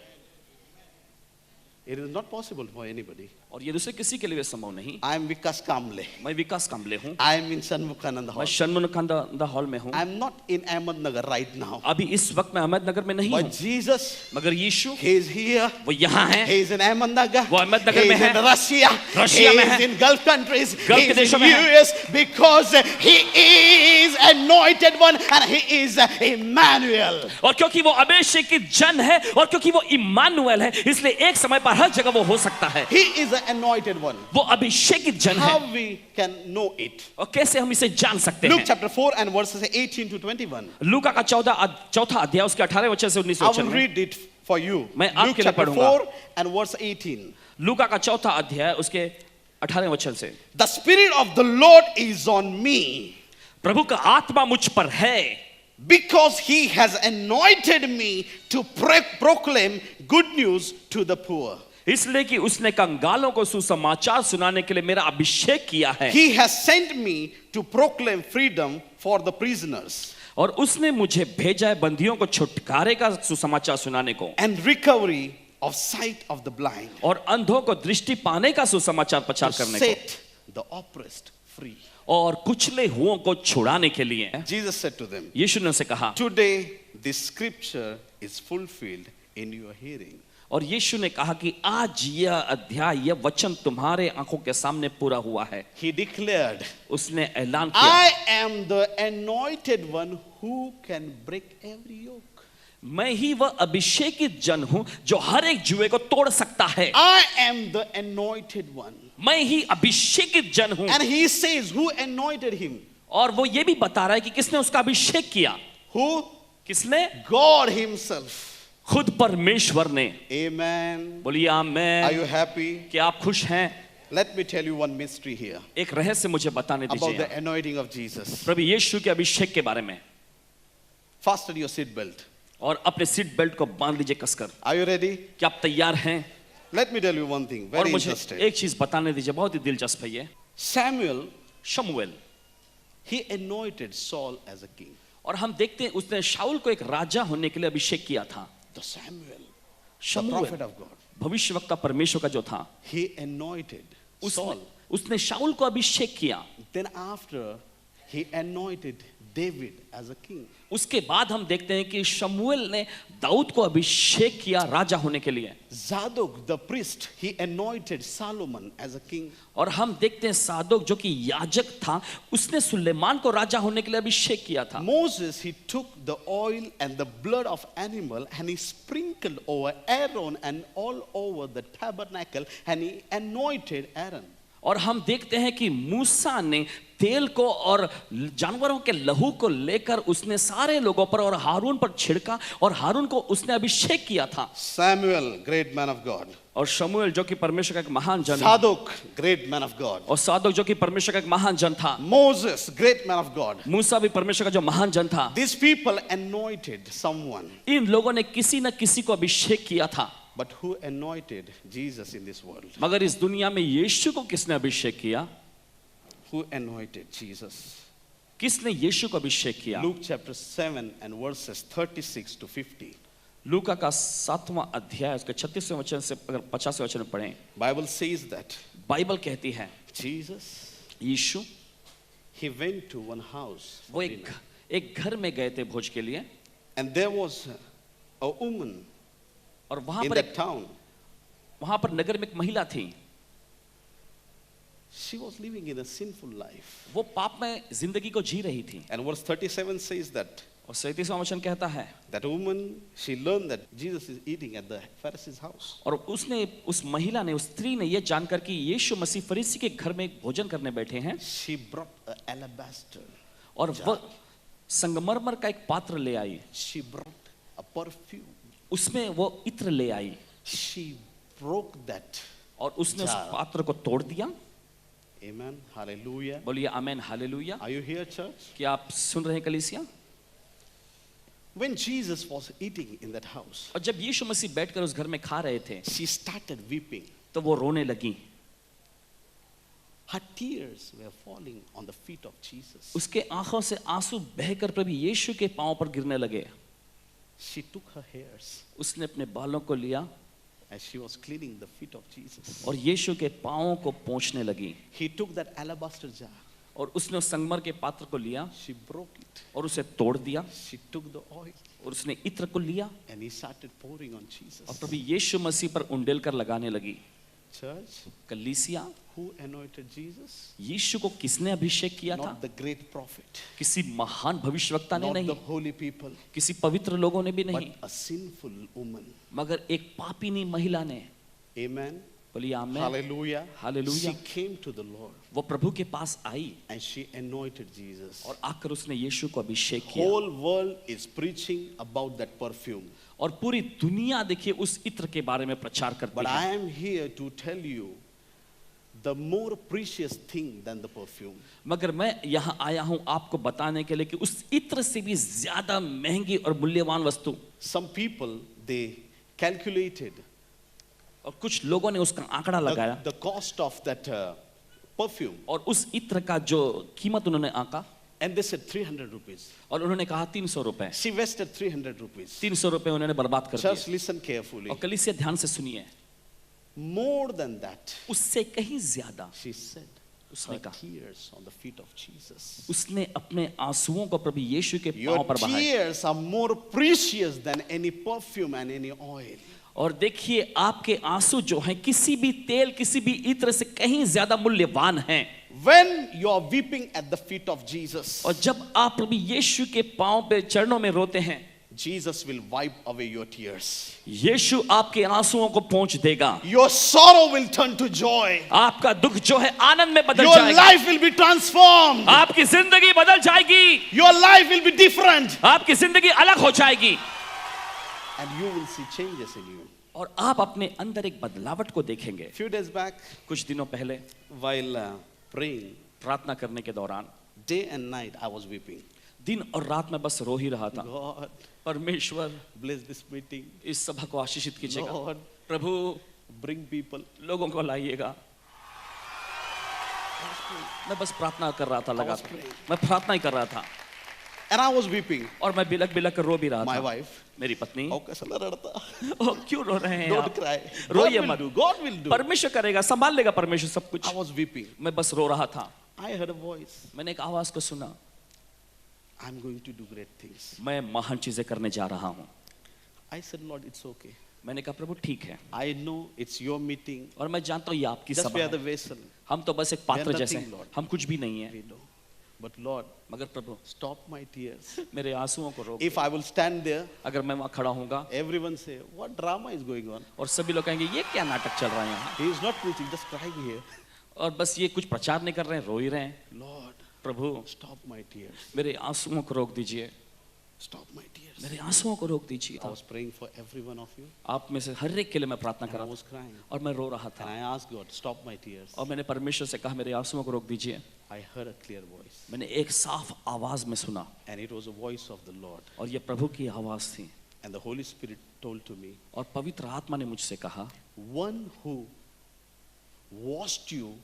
S2: It is not possible for anybody.
S3: और ये दूसरे किसी के लिए संभव नहीं.
S2: I am Vikas Kamble.
S3: मैं विकास कांबले हूँ.
S2: I am in Shanmukhananda
S3: मैं
S2: Hall.
S3: षण्मुखानंद हॉल में हूँ.
S2: I am not in Ahmednagar right now.
S3: अभी इस वक्त मैं अहमदनगर में नहीं हूँ.
S2: But Jesus,
S3: मगर यीशु
S2: he is here.
S3: वो यहाँ है.
S2: He is in Ahmednagar.
S3: वो अहमदनगर
S2: He
S3: में
S2: is
S3: है.
S2: in Russia.
S3: रशिया
S2: He
S3: में
S2: is
S3: है.
S2: in Gulf countries.
S3: Gulf
S2: He
S3: के
S2: is in
S3: देशों में है.
S2: US because he is anointed one and he is Emmanuel.
S3: और क्योंकि वो अभिषेकित जन है और क्योंकि वो इम्मानुएल है, इसलिए एक समय पर हर जगह वो हो सकता है.
S2: He is the anointed one.
S3: वो अभिषेकित जन है.
S2: How we can know it?
S3: और कैसे हम इसे जान सकते
S2: Luke
S3: हैं?
S2: chapter 4 and verses 18 to 21.
S3: लूका का चौथा अध्याय उसके 18 वचन से 19
S2: I
S3: वचन
S2: will
S3: में.
S2: read it for you.
S3: मैं
S2: Luke
S3: आपके लिए
S2: chapter
S3: पढ़ूंगा.
S2: 4 and verse 18.
S3: लूका का चौथा अध्याय उसके 18 वचन से.
S2: The Spirit of the Lord is on me
S3: प्रभु का आत्मा मुझ पर है,
S2: because he has anointed me to proclaim good news to the poor.
S3: इसलिए कि उसने कंगालों को सुसमाचार सुनाने के लिए मेरा अभिषेक किया है.
S2: He has sent me to proclaim freedom for the prisoners
S3: और उसने मुझे भेजा है बंदियों को छुटकारे का सुसमाचार सुनाने को,
S2: and recovery of sight of the blind,
S3: और अंधों को दृष्टि पाने का सुसमाचार प्रचार
S2: to
S3: करने को,
S2: set the oppressed free.
S3: और कुचले हुओं को छुड़ाने के लिए.
S2: Jesus said to them,
S3: यीशु ने उनसे कहा,
S2: today this scripture is fulfilled in your hearing.
S3: और यीशु ने कहा कि आज यह अध्याय, यह वचन तुम्हारे आंखों के सामने पूरा हुआ है.
S2: He declared,
S3: उसने ऐलान किया,
S2: I am the anointed one who can break every yoke.
S3: मैं ही वह अभिषेकित जन हूं जो हर एक जुए को तोड़ सकता है.
S2: I am the anointed one.
S3: मैं ही अभिषेकित जन हूं.
S2: And he says, who anointed him?
S3: और वो ये भी बता रहा है कि किसने उसका अभिषेक किया.
S2: Who?
S3: किसने?
S2: God himself.
S3: खुद परमेश्वर ने.
S2: Amen.
S3: बोलिए
S2: Are
S3: आमेन.
S2: you happy?
S3: क्या आप खुश हैं?
S2: Let me tell you one mystery here
S3: एक रहस्य मुझे बताने
S2: about
S3: दीजिए.
S2: the anointing of Jesus.
S3: प्रभु यीशु के अभिषेक के बारे में.
S2: Fasten your seat belt.
S3: और अपने सीट बेल्ट को बांध लीजिए कसकर.
S2: Are you ready?
S3: क्या आप तैयार हैं?
S2: Let me tell you one thing.
S3: और
S2: Very
S3: मुझे
S2: interesting.
S3: एक चीज बताने दीजिए, बहुत ही दिलचस्प है ये.
S2: Samuel,
S3: शमूएल.
S2: he anointed Saul as a king.
S3: और हम देखते हैं उसने शाऊल को एक राजा होने के लिए अभिषेक किया था.
S2: The Samuel, the
S3: शमूएल
S2: prophet of God,
S3: भविष्यवक्ता परमेश्वर का जो था,
S2: he anointed Saul.
S3: उसने शाऊल को अभिषेक किया.
S2: Then after, he anointed David as a king.
S3: उसके बाद हम देखते हैं कि शमूएल ने दाऊद को अभिषेक किया राजा होने के लिए.
S2: Zadok, the priest, he anointed Solomon as a king.
S3: और हम देखते हैं सादोक जो कि याजक था, उसने सुलेमान को राजा होने के लिए अभिषेक किया था.
S2: Moses, he took the oil and the blood of animal and he sprinkled over Aaron and all over the tabernacle and he anointed Aaron.
S3: और हम देखते हैं कि मूसा ने तेल को और जानवरों के लहू को लेकर उसने सारे लोगों पर और हारून पर छिड़का और हारून को उसने अभिषेक किया था.
S2: Samuel, great man of God.
S3: और शमूएल जो कि परमेश्वर का एक महान जन था.
S2: Zadok, great man of God.
S3: और सादोक जो कि परमेश्वर का एक महान जन था.
S2: Moses, great man of God.
S3: मूसा भी परमेश्वर का जो महान जन था.
S2: These people anointed someone.
S3: इन लोगों ने किसी न किसी को अभिषेक किया था.
S2: But who anointed Jesus in this world?
S3: मगर इस दुनिया में यीशु को किसने अभिषेक किया?
S2: Who anointed Jesus?
S3: किसने यीशु को अभिषेक किया?
S2: Luke chapter 7 and verses 36 to 50.
S3: लूका का 7वां अध्याय उसके 36वें वचन से अगर 50वें वचन में पढ़ें,
S2: Bible says that
S3: बाइबल कहती है
S2: Jesus,
S3: Yeshu
S2: he went to one house
S3: वो
S2: for dinner.
S3: एक घर में गए थे भोज के लिए.
S2: And there was a woman
S3: और वहां
S2: in
S3: पर
S2: that town.
S3: वहां पर नगर में एक महिला थी.
S2: She was living in a sinful life.
S3: वो पाप में जिंदगी को जी रही थी.
S2: And verse 37 says that
S3: और 37वां वचन कहता है
S2: that woman, she learned that Jesus is eating at the Pharisee's house.
S3: और उसने उस महिला ने उस स्त्री ने ये जानकर कि यीशु मसीह फरीसी के घर में भोजन करने बैठे हैं,
S2: She brought an alabaster.
S3: और वह संगमरमर का एक पात्र ले आई.
S2: She brought a perfume.
S3: उसमें वो इत्र ले आई
S2: She broke that.
S3: और उसने उस
S2: जार.
S3: पात्र को तोड़ दिया.
S2: Amen. Hallelujah.
S3: बोलिए amen hallelujah.
S2: Are you here, church?
S3: क्या आप सुन रहे हैं कलीसिया?
S2: When Jesus was eating in that house,
S3: और जब यीशु मसीह बैठकर उस घर में खा रहे थे
S2: she started weeping.
S3: तो वो रोने लगी।
S2: Her tears were falling on the feet of Jesus.
S3: उसके आंखों से आंसू बहकर प्रभु यीशु के पांव पर गिरने लगे।
S2: She took her hairs
S3: उसने अपने बालों को लिया
S2: as she was cleaning the feet of Jesus.
S3: और यीशु के पांवों को पोंछने लगी।
S2: He took that alabaster jar.
S3: और उसने उस संगमर के पात्र को लिया
S2: She broke it.
S3: और उसे तोड़ दिया
S2: She took the oil
S3: और उसने इत्र को लिया
S2: and he started pouring on
S3: और
S2: Jesus.
S3: प्रभु यीशु मसीह पर उंडेल कर लगाने लगी।
S2: Church,
S3: कलीसिया,
S2: who anointed Jesus?
S3: यीशु को किसने अभिषेक किया था?
S2: Not the great prophet,
S3: किसी महान भविष्यवक्ता ने
S2: not
S3: नहीं,
S2: the holy people,
S3: किसी पवित्र लोगों ने भी
S2: but
S3: नहीं,
S2: a sinful woman.
S3: मगर एक पापिनी महिला ने।
S2: Amen.
S3: बोलिए आमेन
S2: Hallelujah.
S3: Hallelujah.
S2: She came to the Lord
S3: वो प्रभु के पास आई
S2: and she anointed Jesus.
S3: और आकर उसने यीशु को अभिषेक किया
S2: Whole world is preaching about that perfume.
S3: और पूरी दुनिया देखिए उस इत्र के बारे में प्रचार करती
S2: But I
S3: है।
S2: am here to tell you the more precious thing than the perfume.
S3: मगर मैं यहाँ आया हूँ आपको बताने के लिए कि उस इत्र से भी ज्यादा महंगी और मूल्यवान वस्तु।
S2: Some people, they calculated
S3: और कुछ लोगों ने उसका आंकड़ा लगाया
S2: the cost of that perfume
S3: और उस इत्र का जो कीमत उन्होंने आंका
S2: and they said 300 rupees.
S3: और उन्होंने कहा 300 रुपए।
S2: She wasted 300 rupees.
S3: 300 रुपए उन्होंने बर्बाद कर
S2: Just
S3: दिए।
S2: listen carefully.
S3: और कलीसिया ध्यान से सुनिए,
S2: More than that,
S3: उससे कहीं ज्यादा
S2: she said,
S3: उसने
S2: her
S3: कहा,
S2: tears on the feet of Jesus.
S3: उसने अपने आंसुओं को प्रभु यीशु के
S2: Your
S3: पांव पर बहाया।
S2: tears are more precious than any perfume and any oil.
S3: और देखिए आपके आंसू जो हैं किसी भी तेल किसी भी इत्र से कहीं ज्यादा मूल्यवान हैं।
S2: When you are weeping at the feet of Jesus,
S3: और जब आप प्रभु यीशु के पांव पे चरणों में रोते हैं,
S2: Jesus will wipe away your tears.
S3: यीशु आपके आंसुओं को पोंछ देगा।
S2: Your sorrow will turn to joy.
S3: आपका दुख जो है आनंद में बदल
S2: Your
S3: जाएगा।
S2: life will be transformed.
S3: आपकी जिंदगी बदल जाएगी।
S2: Your life will be different.
S3: आपकी जिंदगी अलग हो जाएगी
S2: And you will see changes in you.
S3: और आप अपने अंदर एक बदलावट को देखेंगे।
S2: Few days back,
S3: कुछ दिनों पहले
S2: while praying,
S3: प्रार्थना करने के दौरान
S2: day and night, I was weeping.
S3: दिन और रात में बस रो ही रहा था।
S2: God,
S3: परमेश्वर
S2: bless this meeting.
S3: इस सभा को आशीषित कीजिएगा।
S2: Lord,
S3: प्रभु
S2: bring people.
S3: लोगों को लाइएगा। मैं बस प्रार्थना कर रहा था लगातार। मैं प्रार्थना ही कर रहा था
S2: And I was weeping.
S3: और मैं बिलक बिलक कर रो भी रहा
S2: My
S3: था।
S2: wife,
S3: मेरी पत्नी,
S2: "Oh, कैसा लड़ता?
S3: ओ क्यों रो रहे हैं
S2: Don't
S3: आप?
S2: cry. God
S3: रोइए
S2: will
S3: मत।
S2: do. God will do."
S3: परमेश्वर करेगा, संभाल लेगा परमेश्वर सब कुछ।
S2: I was weeping.
S3: मैं बस रो रहा था।
S2: I heard a voice.
S3: मैंने एक आवाज को सुना,
S2: I'm going to do great things.
S3: मैं महान चीजें करने जा रहा हूँ।
S2: I said, Lord, it's okay.
S3: मैंने कहा प्रभु ठीक है,
S2: I know it's your meeting.
S3: और मैं जानता हूँ ये आपकी
S2: Just
S3: सभा
S2: we are the
S3: है।
S2: vessel.
S3: हम तो बस एक पात्र
S2: We are
S3: जैसे
S2: nothing,
S3: हैं,
S2: Lord.
S3: हम कुछ भी नहीं है।
S2: We know. But Lord,
S3: मगर प्रभु
S2: stop my tears.
S3: मेरे आंसुओं को रोक।
S2: If I will stand there,
S3: अगर मैं वहाँ खड़ा हूँगा
S2: everyone say, what drama is going on?
S3: और सभी लोग कहेंगे ये क्या नाटक चल रहा है यहाँ,
S2: He is not preaching, just crying here.
S3: और बस ये कुछ प्रचार नहीं कर रहे हैं, रो ही रहे हैं।
S2: Lord,
S3: Prabhu
S2: stop my tears.
S3: मेरे आंसुओं को रोक दीजिए,
S2: Stop my tears.
S3: मेरे आंसुओं को रोक दीजिए।
S2: I was praying for every one of you.
S3: आप में से हर एक के लिए मैं प्रार्थना कर
S2: And I
S3: रहा
S2: was
S3: था
S2: crying.
S3: और मैं रो रहा
S2: And
S3: था
S2: I asked God, stop my tears.
S3: और मैंने परमेश्वर से कहा मेरे आंसुओं को रोक दीजिए।
S2: I heard a clear voice.
S3: मैंने एक साफ आवाज में सुना
S2: And it was a voice of the Lord.
S3: और ये प्रभु की आवाज थी
S2: And the Holy Spirit told to me,
S3: और पवित्र आत्मा ने मुझसे कहा,
S2: one who washed you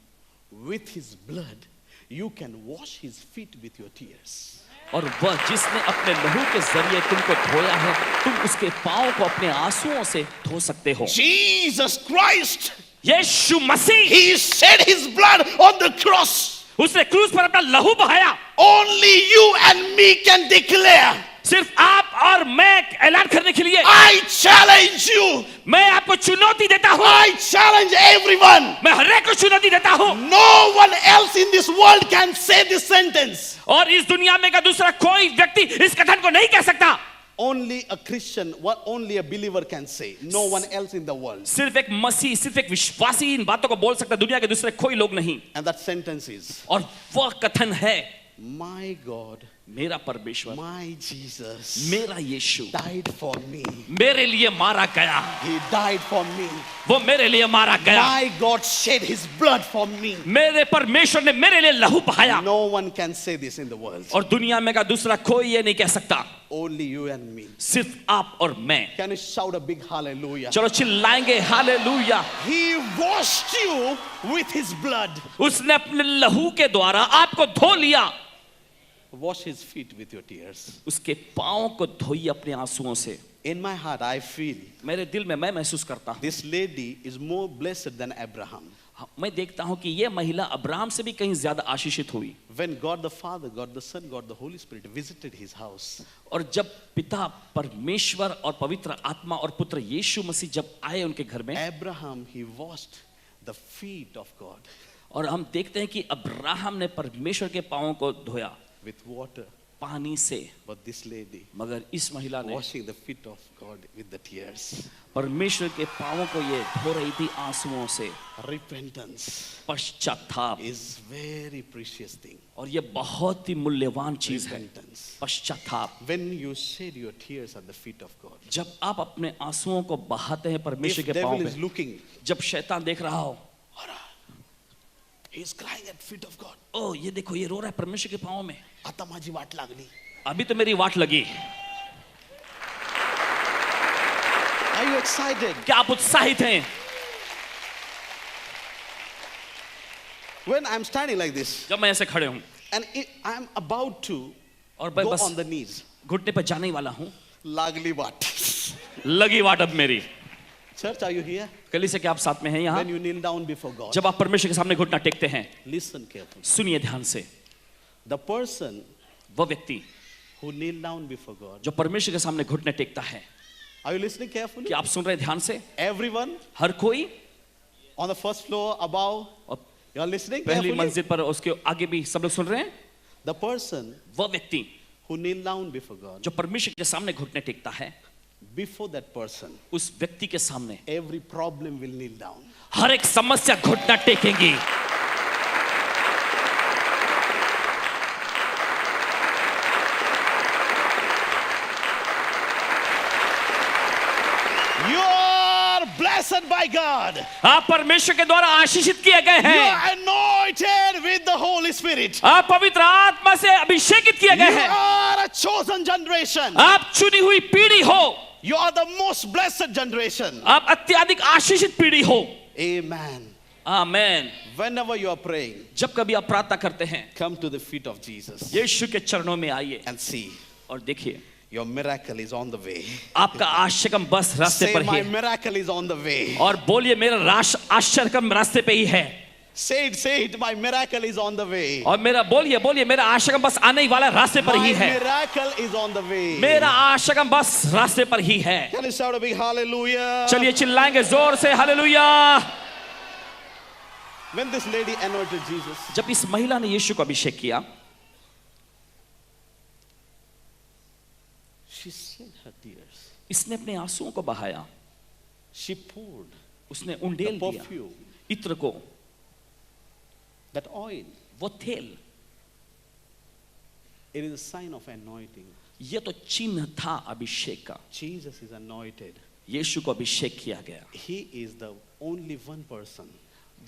S2: with his blood, you can wash his feet with your tears.
S3: और वह जिसने अपने लहू के जरिए तुमको धोया है, तुम उसके पांव को अपने आंसुओं से धो सकते हो।
S2: Jesus Christ,
S3: Yeshu Masih,
S2: he shed his blood on the cross.
S3: उसने क्रूस पर अपना लहू बहाया।
S2: Only you and me can declare.
S3: सिर्फ आप और मैं ऐलान करने के लिए
S2: I challenge you.
S3: मैं आपको चुनौती देता हूँ।
S2: I challenge everyone.
S3: मैं हर एक को चुनौती देता हूँ
S2: No one else in this world can say this sentence.
S3: और इस दुनिया में का दूसरा कोई व्यक्ति इस कथन को नहीं कह सकता।
S2: Only a Christian, only a believer can say. No one else in the world.
S3: सिर्फ एक मसीह, सिर्फ एक विश्वासी इन बातों को बोल सकता है, दुनिया के दूसरे कोई लोग नहीं।
S2: And that sentence is,
S3: और वह कथन है,
S2: my God
S3: मेरा परमेश्वर,
S2: my Jesus,
S3: मेरा यीशु
S2: died for me.
S3: मेरे लिए मारा गया,
S2: He died for me.
S3: वो मेरे लिए मारा गया।
S2: My God shed his blood for me.
S3: मेरे परमेश्वर ने मेरे लिए लहू बहाया।
S2: No one can say this in the world.
S3: और दुनिया में का दूसरा कोई ये नहीं कह सकता,
S2: Only you and me.
S3: सिर्फ आप और मैं।
S2: Can you shout a big hallelujah?
S3: चलो चिल्लाएंगे hallelujah.
S2: He washed you with his blood.
S3: उसने अपने लहू के द्वारा आपको धो लिया।
S2: Wash his feet with your tears.
S3: उसके पांव को धोइए अपने आंसुओं से।
S2: In my heart, I feel
S3: मेरे दिल में मैं महसूस करता हूँ,
S2: this lady is more blessed than Abraham.
S3: मैं देखता हूँ कि ये महिला अब्राहम से भी कहीं ज्यादा आशीषित हुई।
S2: When God the Father, God the Son, God the Holy Spirit visited his house,
S3: और जब पिता परमेश्वर और पवित्र आत्मा और पुत्र यीशु मसीह जब आए उनके घर में,
S2: Abraham, he washed the feet of God
S3: और हम देखते हैं कि अब्राहम ने परमेश्वर के पांवों को धोया
S2: with water.
S3: पानी से,
S2: But this lady
S3: मगर इस महिला ने
S2: washing the feet of God with the tears.
S3: परमेश्वर के पांवों को ये धो रही थी आंसुओं से।
S2: Repentance
S3: पश्चाताप,
S2: is very precious thing.
S3: और ये बहुत ही मूल्यवान चीज है।
S2: Repentance.
S3: पश्चाताप,
S2: When you shed your tears at the feet of God,
S3: जब आप अपने आंसुओं को बहाते हैं परमेश्वर
S2: if
S3: के
S2: devil
S3: पांव
S2: is
S3: पे,
S2: looking,
S3: जब शैतान देख रहा हो,
S2: he is crying at feet of God.
S3: ओ ये देखो ये रो रहा है परमेश्वर के पांव में,
S2: आता माझी वाट लागली.
S3: अभी तो मेरी वाट लगी।
S2: Are you excited?
S3: क्या आप उत्साहित हैं?
S2: When I'm standing like this
S3: जब मैं ऐसे खड़े हूं
S2: and I'm about to
S3: और मैं
S2: go
S3: बस
S2: on the knees,
S3: घुटने पर जाने ही वाला हूं,
S2: लागली वाट.
S3: लगी वाट अब मेरी।
S2: Church, are you here?
S3: कली से क्या आप साथ में हैं यहाँ?
S2: When you kneel down before God,
S3: जब आप परमेश्वर के सामने घुटना टेकते हैं,
S2: listen carefully.
S3: सुनिए ध्यान से।
S2: The person
S3: वो व्यक्ति
S2: who kneel down before God,
S3: जो परमेश्वर के सामने घुटने टेकता है,
S2: are you listening carefully?
S3: क्या आप सुन रहे हैं ध्यान से?
S2: Everyone
S3: हर कोई,
S2: on the first floor, above,
S3: और
S2: you are listening
S3: पहली
S2: carefully?
S3: मंजिल पर उसके आगे भी सब लोग सुन रहे हैं?
S2: The person
S3: वो व्यक्ति
S2: who kneel down before God,
S3: जो परमेश्वर के सामने घुटने टेकता है,
S2: before that person,
S3: उस व्यक्ति के सामने
S2: every problem will kneel down.
S3: हर एक समस्या घुटना टेकेंगी।
S2: You are blessed by God.
S3: आप परमेश्वर के द्वारा आशीषित किए गए
S2: You
S3: हैं।
S2: are anointed with the Holy Spirit.
S3: आप पवित्र आत्मा से अभिषेकित किए
S2: You
S3: गए हैं।
S2: are a chosen generation.
S3: आप चुनी हुई पीढ़ी हो,
S2: You are the most blessed generation.
S3: आप अत्यधिक आशीषित पीढ़ी हो।
S2: Amen.
S3: Amen.
S2: Whenever you are praying,
S3: जब कभी आप प्रार्थना करते हैं,
S2: come to the feet of Jesus
S3: यीशु के चरणों में आइए
S2: and see
S3: और देखिए
S2: your miracle is on the way.
S3: आपका आश्चर्यकम बस रास्ते
S2: Say,
S3: पर
S2: my
S3: ही है।
S2: miracle is on the way.
S3: और बोलिए मेरा आश्चर्यकम रास्ते पे ही है।
S2: Say it, my miracle is on the way.
S3: और मेरा बोलिए मेरा आश्चर्यकम बस आने ही वाला रास्ते पर ही
S2: My
S3: है।
S2: miracle is on the way.
S3: मेरा आश्चर्यकम बस रास्ते पर ही है।
S2: Can you shout a big hallelujah?
S3: चलिए चिल्लाएंगे जोर से hallelujah.
S2: When this lady anointed Jesus,
S3: जब इस महिला ने यीशु को अभिषेक किया,
S2: she shed her tears.
S3: इसने अपने आंसुओं को बहाया,
S2: She poured
S3: उसने
S2: the
S3: उंडेल दिया
S2: perfume,
S3: इत्र को,
S2: that oil.
S3: वो तेल।
S2: It is a sign of anointing.
S3: ये तो चिन्ह था अभिषेक का।
S2: Jesus is anointed.
S3: यीशु को अभिषेक किया गया।
S2: He is the only one person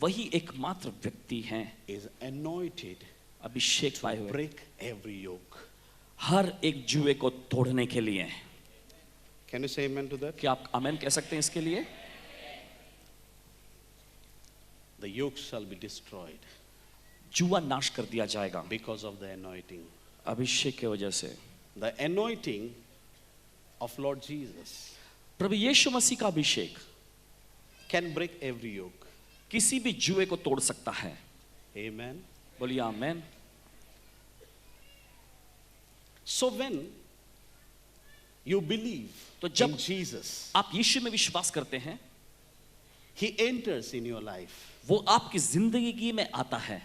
S3: वही एकमात्र व्यक्ति हैं
S2: is anointed
S3: अभिषेक पाए
S2: to
S3: हुए,
S2: break every yoke.
S3: हर एक जुए को तोड़ने के लिए।
S2: Can you say amen to that?
S3: क्या आप आमेन कह सकते हैं इसके लिए?
S2: The yoke shall be destroyed
S3: जुआ नाश कर दिया जाएगा
S2: because of the anointing.
S3: अभिषेक की वजह से।
S2: The anointing of Lord Jesus
S3: प्रभु यीशु मसीह का अभिषेक
S2: can break every yoke.
S3: किसी भी जुए को तोड़ सकता है।
S2: Amen.
S3: बोलिए आमेन।
S2: So when you believe
S3: तो जब
S2: in Jesus,
S3: आप यीशु में विश्वास करते हैं,
S2: He enters in your life.
S3: वो आपकी जिंदगी में आता है,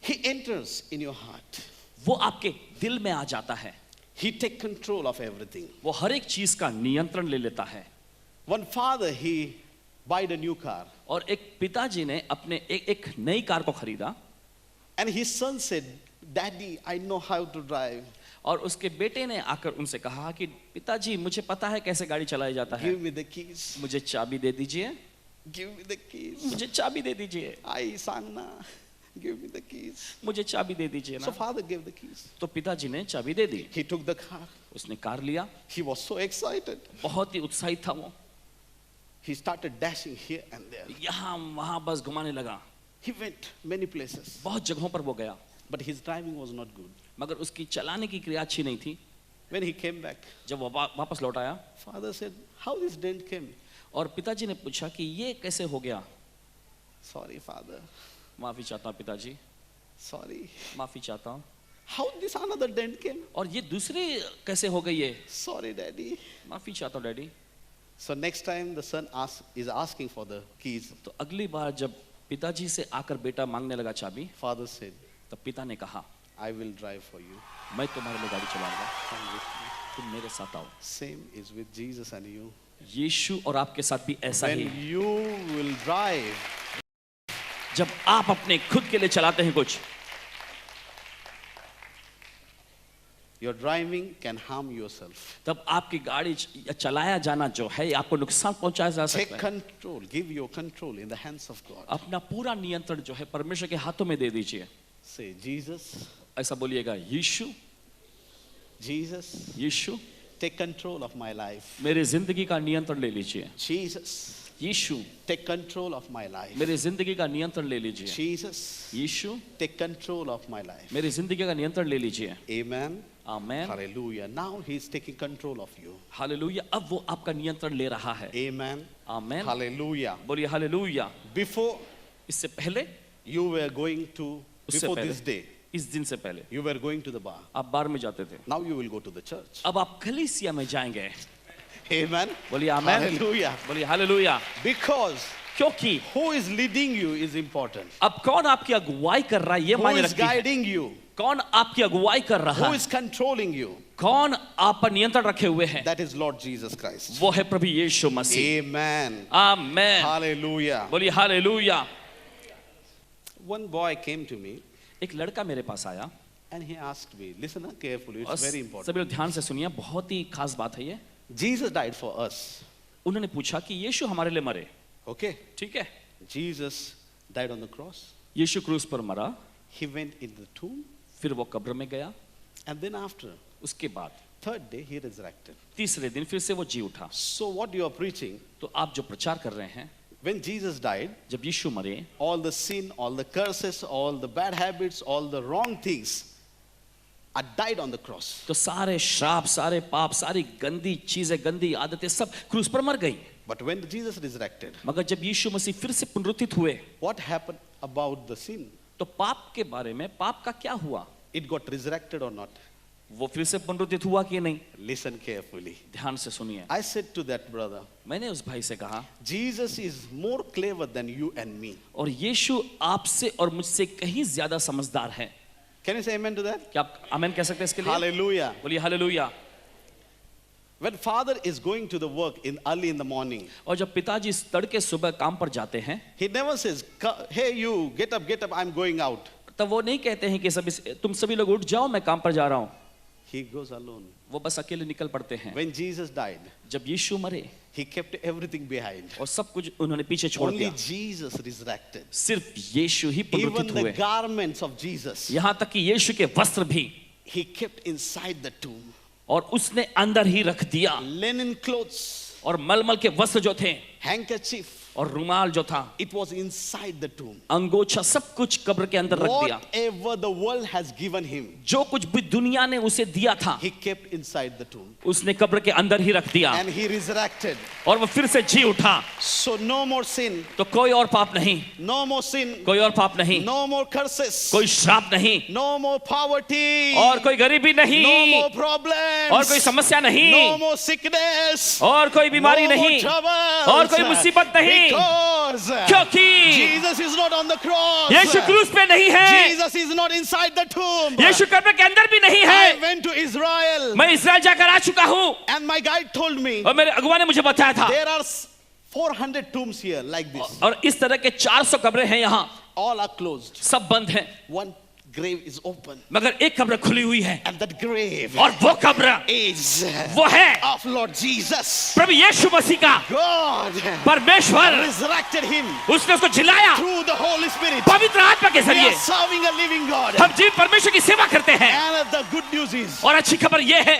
S2: He enters in your heart.
S3: वो आपके दिल में आ जाता है,
S2: He take control of everything.
S3: वो हर एक चीज का नियंत्रण ले लेता है।
S2: One father, he bought a new car,
S3: और एक पिताजी ने अपने एक नई कार को खरीदा,
S2: and his son said, Daddy, I know how to drive.
S3: और उसके बेटे ने आकर उनसे कहा कि पिताजी मुझे पता है कैसे गाड़ी चलाई जाता है,
S2: Give me the keys.
S3: मुझे चाबी दे दीजिए,
S2: Give me the keys.
S3: मुझे चाबी दे दीजिए,
S2: I Sanna, give me the keys.
S3: मुझे चाबी दे दीजिए
S2: So
S3: ना।
S2: father gave the keys.
S3: तो पिताजी ने चाबी दे दी,
S2: He took the car.
S3: उसने कार लिया,
S2: He was so excited.
S3: बहुत ही उत्साहित था वो,
S2: He started dashing here and there.
S3: यहाँ वहां बस घुमाने लगा,
S2: He went many places.
S3: बहुत जगहों पर वो गया,
S2: But his driving was not good.
S3: मगर उसकी चलाने की क्रिया अच्छी नहीं थी।
S2: When he came back,
S3: जब वो वापस लौट आया
S2: father said, how this dent came?
S3: और पिताजी ने पूछा कि ये कैसे हो गया।
S2: Sorry, father.
S3: माफी चाहता हूँ पिताजी,
S2: Sorry.
S3: माफी चाहता हूँ।
S2: How this another dent came?
S3: और ये दूसरी कैसे हो गई है,
S2: Sorry, daddy.
S3: माफी चाहता हूँ daddy.
S2: So next time the son is asking for the keys,
S3: तो अगली बार जब पिताजी से आकर बेटा मांगने लगा चाबी,
S2: father said,
S3: तब पिता ने कहा
S2: I will drive for you.
S3: मैं तुम्हारे लिए गाड़ी चलाऊंगा,
S2: Come with me.
S3: तुम मेरे साथ आओ।
S2: Same is with Jesus and you.
S3: यीशु और आपके साथ भी ऐसा ही,
S2: When you will drive,
S3: जब आप अपने खुद के लिए चलाते हैं कुछ,
S2: your driving can harm yourself.
S3: तब आपकी गाड़ी चलाया जाना जो है आपको नुकसान पहुंचाया जा
S2: Take
S3: सकता है।
S2: control, give your control in the hands of God.
S3: अपना पूरा नियंत्रण जो है परमेश्वर के हाथों में दे दीजिए।
S2: Say, Jesus,
S3: ऐसा बोलिएगा, यीशु,
S2: Jesus,
S3: Yeshu
S2: take control of my life.
S3: मेरी जिंदगी का नियंत्रण ले लीजिए।
S2: Jesus,
S3: Yeshu
S2: take control of my life.
S3: मेरी जिंदगी का नियंत्रण ले लीजिए।
S2: Jesus,
S3: Yeshu
S2: take control of my life.
S3: मेरी जिंदगी का नियंत्रण ले लीजिए।
S2: Amen.
S3: Amen,
S2: Hallelujah. Now he's taking control of you.
S3: Hallelujah. अब वो आपका नियंत्रण ले रहा है।
S2: Amen.
S3: आमेन,
S2: Hallelujah.
S3: बोलिए हालेलुया।
S2: Before
S3: इससे पहले,
S2: you were going to,
S3: उससे
S2: before
S3: पहले,
S2: this day,
S3: इस दिन से पहले
S2: you were going to the bar.
S3: आप बार में जाते थे,
S2: Now you will go to the church.
S3: अब आप कलीसिया में जाएंगे।
S2: Amen.
S3: बोलिए आमेन,
S2: Hallelujah.
S3: बोलिए हालेलुया।
S2: Because
S3: क्योंकि
S2: who is leading you is important.
S3: अब कौन आपकी अगुवाई कर रहा है ये
S2: Who
S3: मायने
S2: is
S3: रखती है।
S2: guiding you?
S3: कौन आपकी अगुवाई कर रहा
S2: Who
S3: है,
S2: is controlling you?
S3: कौन आप पर नियंत्रण रखे हुए है,
S2: That is Lord Jesus Christ.
S3: वो है प्रभु यीशु मसीह।
S2: Amen.
S3: आमेन,
S2: Hallelujah.
S3: बोलिए hallelujah.
S2: One boy came to me
S3: एक लड़का मेरे पास आया
S2: and he asked me, listen carefully,
S3: और
S2: it's very important.
S3: सभी लोग ध्यान से सुनिए, बहुत ही खास बात है ये।
S2: Jesus died for us.
S3: उन्होंने पूछा कि यीशु हमारे लिए मरे,
S2: Okay?
S3: ठीक है,
S2: Jesus died on the cross.
S3: यीशु क्रूस पर मरा,
S2: He went in the tomb.
S3: फिर वो कब्र में गया,
S2: And then after,
S3: उसके बाद
S2: third day, he resurrected.
S3: तीसरे दिन फिर से वो जी उठा।
S2: So what you are preaching,
S3: तो आप जो प्रचार कर रहे हैं,
S2: when Jesus died,
S3: जब यीशु मरे,
S2: all the sin, all the curses, all the bad habits, all the wrong things are died on the cross.
S3: तो सारे श्राप, सारे पाप, सारी गंदी चीजें, गंदी आदतें सब क्रूस पर मर गई।
S2: But when Jesus resurrected,
S3: मगर जब यीशु मसीह फिर से पुनरुत्थित हुए,
S2: what happened about the sin?
S3: तो पाप के बारे में, पाप का क्या हुआ,
S2: It got resurrected or not?
S3: वो फिर से पुनरुत्थित हुआ कि नहीं?
S2: Listen carefully.
S3: ध्यान से सुनिए।
S2: I said to that brother,
S3: मैंने उस भाई से कहा,
S2: Jesus is more clever than you and me.
S3: और यीशु आपसे और मुझसे कहीं ज्यादा समझदार है।
S2: Can you say amen to that?
S3: क्या आप आमेन कह सकते हैं इसके लिए?
S2: Hallelujah.
S3: बोलिए hallelujah.
S2: When father is going to the work in early in the morning,
S3: और जब पिताजी तड़के सुबह काम पर जाते हैं,
S2: he never says, hey you, get up, I'm going out.
S3: तब वो नहीं कहते हैं कि तुम सभी लोग उठ जाओ, मैं काम पर जा रहा हूँ।
S2: He goes alone.
S3: वो बस अकेले निकल पड़ते हैं।
S2: When Jesus died,
S3: जब यीशु मरे,
S2: he kept everything behind.
S3: और सब कुछ उन्होंने पीछे छोड़
S2: Only
S3: दिया,
S2: Jesus resurrected.
S3: सिर्फ यीशु ही
S2: Even
S3: पुनरुत्थित
S2: the
S3: हुए।
S2: garments of Jesus,
S3: यहाँ तक कि यीशु के वस्त्र भी
S2: he kept inside the tomb.
S3: और उसने अंदर ही रख दिया,
S2: Linen clothes,
S3: और मलमल के वस्त्र जो थे
S2: handkerchief,
S3: और रुमाल जो था,
S2: it was inside the tomb.
S3: अंगोछा, सब कुछ कब्र के अंदर रख दिया।
S2: Whatever the world has given him,
S3: जो कुछ भी दुनिया ने उसे दिया था,
S2: he kept inside the tomb.
S3: उसने कब्र के अंदर ही रख दिया,
S2: And he resurrected.
S3: और वो फिर से जी उठा।
S2: So no more sin,
S3: तो कोई और पाप नहीं,
S2: no more sin,
S3: कोई और पाप नहीं,
S2: no more curses,
S3: कोई श्राप नहीं,
S2: no more poverty,
S3: और कोई गरीबी
S2: no
S3: नहीं,
S2: more problems,
S3: और कोई समस्या नहीं,
S2: no more sickness,
S3: और कोई बीमारी
S2: no more
S3: नहीं,
S2: troubles,
S3: और कोई मुसीबत नहीं,
S2: because
S3: क्योंकि
S2: Jesus is not on the cross.
S3: यीशु क्रूस पे नहीं है,
S2: Jesus is not inside the tomb.
S3: यीशु कब्र के अंदर भी नहीं
S2: I
S3: है।
S2: went to Israel
S3: मैं इस्राएल जाकर आ चुका हूँ,
S2: and my guide told me
S3: और मेरे अगुआ ने मुझे बताया था,
S2: there are 400 tombs here like this.
S3: और इस तरह के 400 कब्रें हैं यहाँ,
S2: All are closed.
S3: सब बंद हैं।
S2: One grave is open.
S3: मगर एक कब्र खुली हुई है
S2: And that grave
S3: और वो कब्र
S2: is
S3: वो है
S2: of Lord Jesus.
S3: प्रभु यीशु मसीह का।
S2: God
S3: परमेश्वर
S2: resurrected him
S3: उसने उसको जिलाया
S2: through the Holy Spirit.
S3: पवित्र आत्मा के
S2: We
S3: जरिए।
S2: are serving a living God.
S3: हम जीवित परमेश्वर की सेवा करते हैं
S2: And the good news is,
S3: और अच्छी खबर ये है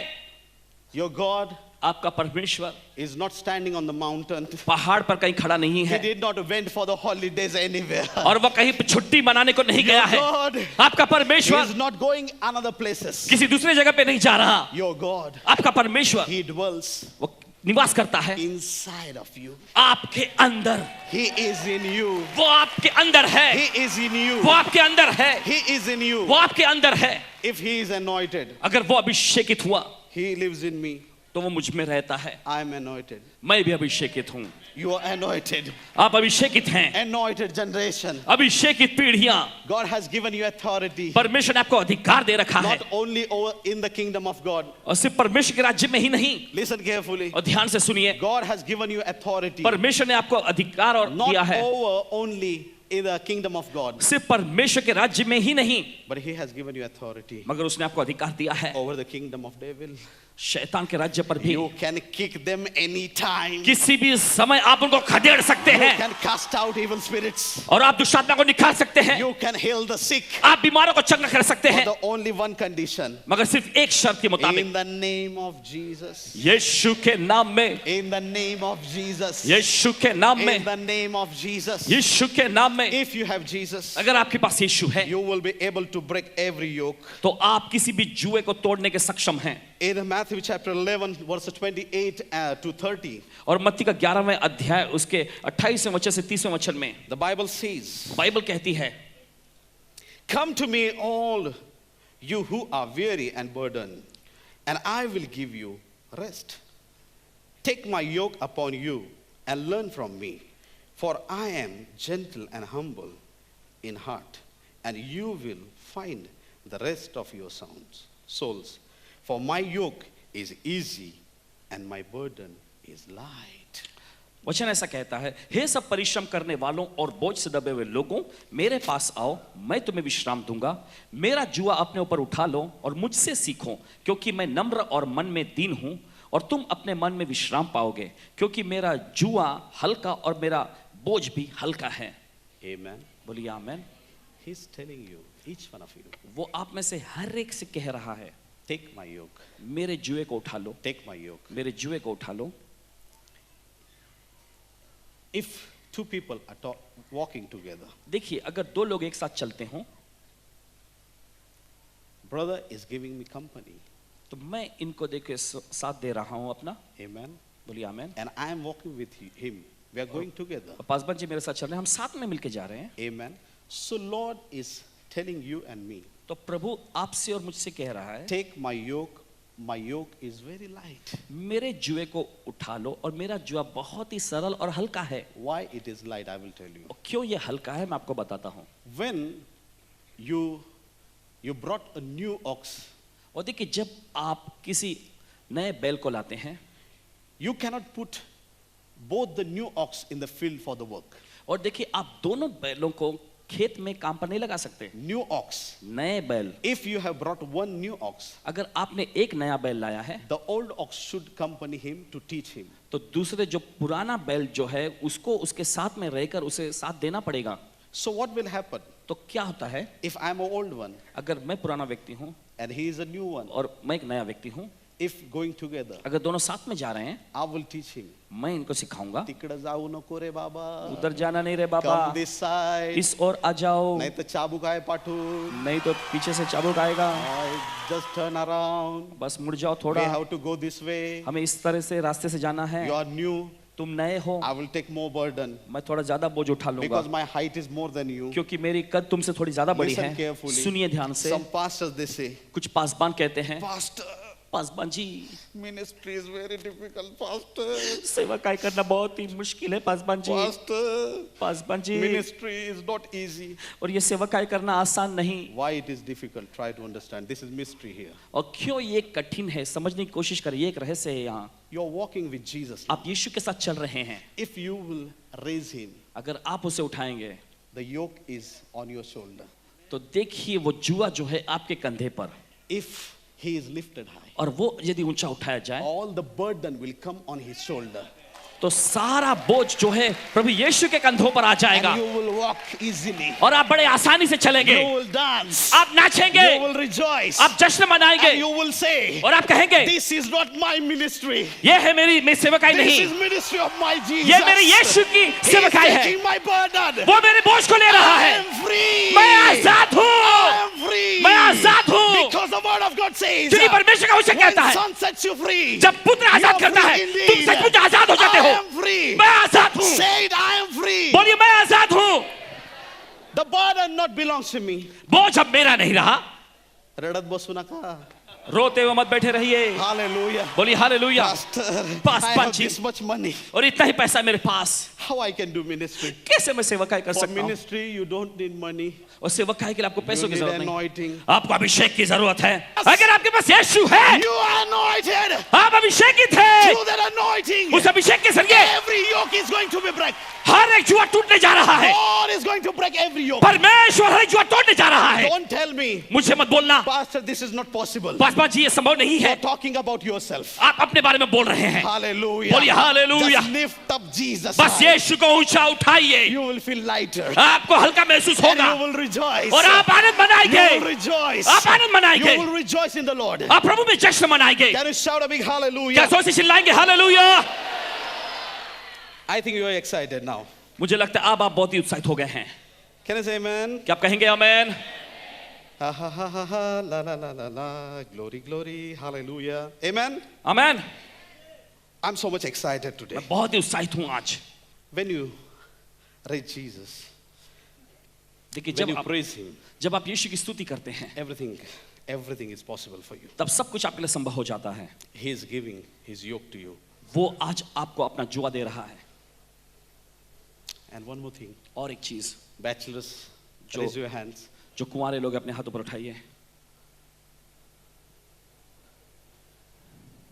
S2: your God
S3: आपका परमेश्वर
S2: is not standing on the mountain.
S3: पहाड़ पर कहीं खड़ा नहीं
S2: He
S3: है
S2: did not went for the holidays anywhere.
S3: और वो कहीं पे छुट्टी मनाने को नहीं गया
S2: Your
S3: है।
S2: God
S3: आपका
S2: He
S3: परमेश्वर
S2: is not going another places.
S3: किसी दूसरे जगह पे नहीं जा रहा।
S2: Your God,
S3: आपका परमेश्वर
S2: He dwells
S3: वो निवास करता है
S2: inside of you.
S3: आपके अंदर।
S2: He is in you.
S3: वो आपके अंदर है।
S2: He is in you.
S3: वो आपके अंदर है।
S2: He is in you.
S3: वो आपके अंदर है।
S2: If He is anointed,
S3: अगर वो अभिषेकित हुआ
S2: He lives in me.
S3: तो वो मुझ में रहता है।
S2: I am anointed.
S3: मैं भी अभिषेकित हूँ।
S2: You are anointed.
S3: आप अभिषेकित हैं।
S2: Anointed generation.
S3: अभिषेकित पीढ़ियां।
S2: God has given you authority.
S3: परमेश्वर ने आपको अधिकार दे रखा है
S2: Not only over in the kingdom of God.
S3: और सिर्फ परमेश्वर के राज्य में ही नहीं।
S2: Listen carefully.
S3: और ध्यान से सुनिए
S2: God has given you authority.
S3: परमेश्वर ने आपको अधिकार और
S2: Not
S3: दिया है
S2: over only in the kingdom of God.
S3: सिर्फ परमेश्वर के राज्य में ही नहीं
S2: But He has given you authority
S3: मगर उसने आपको अधिकार दिया है
S2: over the kingdom of devil.
S3: शैतान के राज्य पर भी।
S2: You can kick them anytime.
S3: किसी भी समय आप उनको खदेड़ सकते
S2: You
S3: हैं
S2: can cast out evil spirits.
S3: और आप दुष्टात्मा को निकाल सकते हैं।
S2: You can heal the sick.
S3: आप बीमारों को चंगा कर सकते
S2: But
S3: हैं
S2: the only one condition.
S3: मगर सिर्फ एक शर्त के
S2: In
S3: मुताबिक
S2: the name of Jesus.
S3: यीशु के नाम में।
S2: In the name of Jesus.
S3: यीशु के नाम
S2: In
S3: में।
S2: the name of Jesus.
S3: यीशु के नाम में।
S2: If you have Jesus,
S3: अगर आपके पास यीशु है
S2: you will be able to break every yoke.
S3: तो आप किसी भी जुए को तोड़ने के सक्षम हैं।
S2: In Matthew chapter 11, verses 28 to 30,
S3: और मत्ती का 11वें अध्याय उसके 28वें वचन से 30वें वचन में
S2: the Bible says,
S3: बाइबल कहती है
S2: "Come to me, all you who are weary and burdened, and I will give you rest. Take my yoke upon you and learn from me, for I am gentle and humble in heart, and you will find the rest of your souls. For my yoke is easy and my burden is light."
S3: वचन ऐसा कहता है, हे सब परिश्रम करने वालों और बोझ से दबे हुए लोगों, मेरे पास आओ, मैं तुम्हें विश्राम दूंगा। मेरा जुआ अपने ऊपर उठा लो और मुझसे सीखो, क्योंकि मैं नम्र और मन में दीन हूं, और तुम अपने मन में विश्राम पाओगे, क्योंकि मेरा जुआ हल्का और मेरा बोझ भी हल्का है।
S2: Amen.
S3: बोलिए आमेन।
S2: He's telling you, each one of you,
S3: वो आप में से हर एक से कह रहा है,
S2: take my yoke,
S3: मेरे जुए को उठा लो,
S2: take my yoke.
S3: मेरे जुए को उठा लो।
S2: If two people are walking together,
S3: देखिए, अगर दो लोग एक साथ चलते हों,
S2: brother is giving me company,
S3: तो मैं इनको देख के साथ दे रहा हूं अपना।
S2: amen,
S3: बोलिए आमेन।
S2: and I am walking with him, we are going together,
S3: और पासवान जी मेरे साथ चल रहे हैं, हम साथ में मिलके जा रहे हैं।
S2: amen. So Lord is telling you and me,
S3: तो प्रभु आपसे और मुझसे कह रहा है,
S2: take my yoke is very light.
S3: मेरे जुए को उठा लो, और मेरा जुआ बहुत ही सरल और हल्का है।
S2: Why it is light, I will tell you.
S3: और क्यों ये हल्का है मैं आपको बताता हूँ।
S2: When you brought a new ox,
S3: और देखिए, जब आप किसी नए बैल को लाते हैं,
S2: you cannot put both the new ox in the field for the work.
S3: और देखिए, आप दोनों बैलों को खेत में काम पर नहीं लगा सकते।
S2: New ox.
S3: नए बैल,
S2: If you have brought one new ox,
S3: अगर आपने एक नया बैल लाया है,
S2: the old ox should accompany him to teach him.
S3: तो दूसरे जो पुराना बैल जो है उसको उसके साथ में रहकर उसे साथ देना पड़ेगा।
S2: So what will happen?
S3: तो क्या होता है,
S2: If I am an old one
S3: अगर मैं पुराना व्यक्ति हूँ
S2: and he is a new one,
S3: और मैं एक नया व्यक्ति हूँ,
S2: if going together,
S3: अगर दोनों साथ में जा रहे हैं,
S2: I will teach him.
S3: मैं इनको सिखाऊंगा,
S2: तिकडे जाऊ नको रे बाबा.
S3: उधर जाना नहीं रे बाबा,
S2: Come this side.
S3: इस ओर आ जाओ,
S2: नहीं तो चाबुक आहे पाठवून.
S3: नहीं तो पीछे से चाबुक आएगा,
S2: Just turn around.
S3: बस मुड़ जाओ
S2: We
S3: थोड़ा,
S2: have to go this way.
S3: हमें इस तरह से रास्ते से जाना है।
S2: You are new.
S3: तुम नए हो,
S2: I will take more burden
S3: मैं थोड़ा ज्यादा बोझ उठा लूंगा,
S2: because my height is more than you.
S3: क्योंकि मेरी कद तुमसे थोड़ी ज्यादा बड़ी
S2: Listen
S3: है।
S2: carefully.
S3: सुनिए ध्यान से,
S2: Some pastors they say,
S3: कुछ पासबान कहते हैं,
S2: Pastor,
S3: Paswan ji
S2: ministry is very difficult. Pastor,
S3: सेवा काय करना बहुत ही मुश्किल है पासबान जी।
S2: Pastor,
S3: Paswan ji,
S2: ministry is not easy.
S3: और ये सेवा काय करना आसान नहीं।
S2: Why it is difficult? Try to understand. This is mystery here.
S3: और क्यों ये कठिन है, समझने की कोशिश करिए, एक रहस्य है यहाँ।
S2: You are walking with Jesus.
S3: आप यीशु के साथ चल रहे हैं,
S2: If you will raise him,
S3: अगर आप उसे उठाएंगे
S2: the yoke is on your shoulder.
S3: तो देखिए वो जुआ जो है आपके कंधे पर,
S2: if he is lifted high,
S3: और वो यदि ऊंचा उठाया जाए
S2: all the burden will come on his shoulder.
S3: तो सारा बोझ जो है प्रभु यीशु के कंधों पर आ जाएगा,
S2: And you will walk easily.
S3: और आप बड़े आसानी से चलेंगे,
S2: You will dance.
S3: आप नाचेंगे,
S2: You will rejoice.
S3: आप जश्न मनाएंगे,
S2: And you will say,
S3: और आप कहेंगे
S2: this is not my ministry.
S3: ये है मेरी सेवकाई
S2: This
S3: नहीं,
S2: is ministry of my Jesus.
S3: ये मेरे यीशु की
S2: He is
S3: सेवकाई है,
S2: taking my burden.
S3: वो मेरे बोझ को ले रहा
S2: I
S3: है,
S2: am free.
S3: मैं आजाद
S2: I
S3: हूँ,
S2: am free.
S3: मैं आजाद हूँ,
S2: Because the word of God says,
S3: क्योंकि परमेश्वर का वचन
S2: when
S3: कहता है
S2: son sets you free,
S3: जब पुत्र आजाद
S2: you are
S3: करता है
S2: free
S3: तुम
S2: indeed.
S3: सचमुच आजाद हो जाते
S2: I
S3: हो।
S2: am free.
S3: मैं आजाद हूँ,
S2: Say it, I am free.
S3: बोलिए मैं आजाद हूँ,
S2: The burden not belongs to me.
S3: बोझ अब मेरा नहीं रहा।
S2: रडत बसू नका.
S3: रोते हुए मत बैठे रहिए,
S2: Hallelujah.
S3: बोलिए hallelujah.
S2: Pastor,
S3: Pass
S2: I have
S3: punching.
S2: this much money.
S3: और इतना ही पैसा मेरे पास,
S2: How I can do ministry?
S3: कैसे मैं सेवकाई कर
S2: For
S3: सकता हूँ?
S2: ministry, you don't need money.
S3: और सेवकाई के लिए आपको
S2: You
S3: पैसों की
S2: need
S3: जरूरत नहीं,
S2: anointing.
S3: आपको अभिषेक की जरूरत है। अगर आपके पास यीशु है,
S2: You are anointed.
S3: आप अभिषेकित हैं,
S2: Through that anointing,
S3: उस अभिषेक के जरिए
S2: every yoke is going to be break.
S3: हर एक जुआ टूटने जा रहा है,
S2: God is going to break every yoke.
S3: परमेश्वर हर एक जुआ तोड़ने जा रहा है।
S2: Don't tell me,
S3: मुझे मत बोलना
S2: Pastor, this is not possible.
S3: Paswan ji ये संभव नहीं
S2: You're
S3: है,
S2: talking about yourself.
S3: आप अपने बारे में बोल रहे हैं।
S2: Hallelujah.
S3: बोलिए hallelujah.
S2: Just lift up Jesus.
S3: बस
S2: high.
S3: यीशु को ऊंचा उठाइए,
S2: You will feel lighter.
S3: आपको हल्का महसूस
S2: And
S3: होगा
S2: you will rejoice.
S3: और आप आनंद
S2: You
S3: मनाएंगे,
S2: will rejoice.
S3: आप आनंद मनाएंगे,
S2: You will rejoice in the Lord.
S3: आप प्रभु में जश्न मनाएंगे।
S2: Can you shout a big
S3: क्या
S2: hallelujah?
S3: जोर से चिल्लाएंगे hallelujah?
S2: I think you are excited now.
S3: मुझे लगता है अब आप बहुत ही उत्साहित हो गए हैं।
S2: Can I say amen?
S3: क्या आप कहेंगे आमेन?
S2: Ha ha ha ha ha, la la la la la, glory glory, hallelujah. Amen.
S3: Amen.
S2: I'm so much excited today.
S3: मैं बहुत ही उत्साहित हूँ आज।
S2: When you read Jesus,
S3: देखिए
S2: when you praise Him,
S3: जब आप यीशु की स्तुति करते हैं
S2: everything is possible for you.
S3: तब सब कुछ आपके लिए संभव हो जाता है।
S2: He is giving His yoke to you.
S3: वो आज आपको अपना जुआ दे रहा है।
S2: And one more thing,
S3: और एक चीज,
S2: bachelors,
S3: जो-
S2: raise your hands.
S3: जो कुंवारे लोग अपने हाथों पर उठाइए।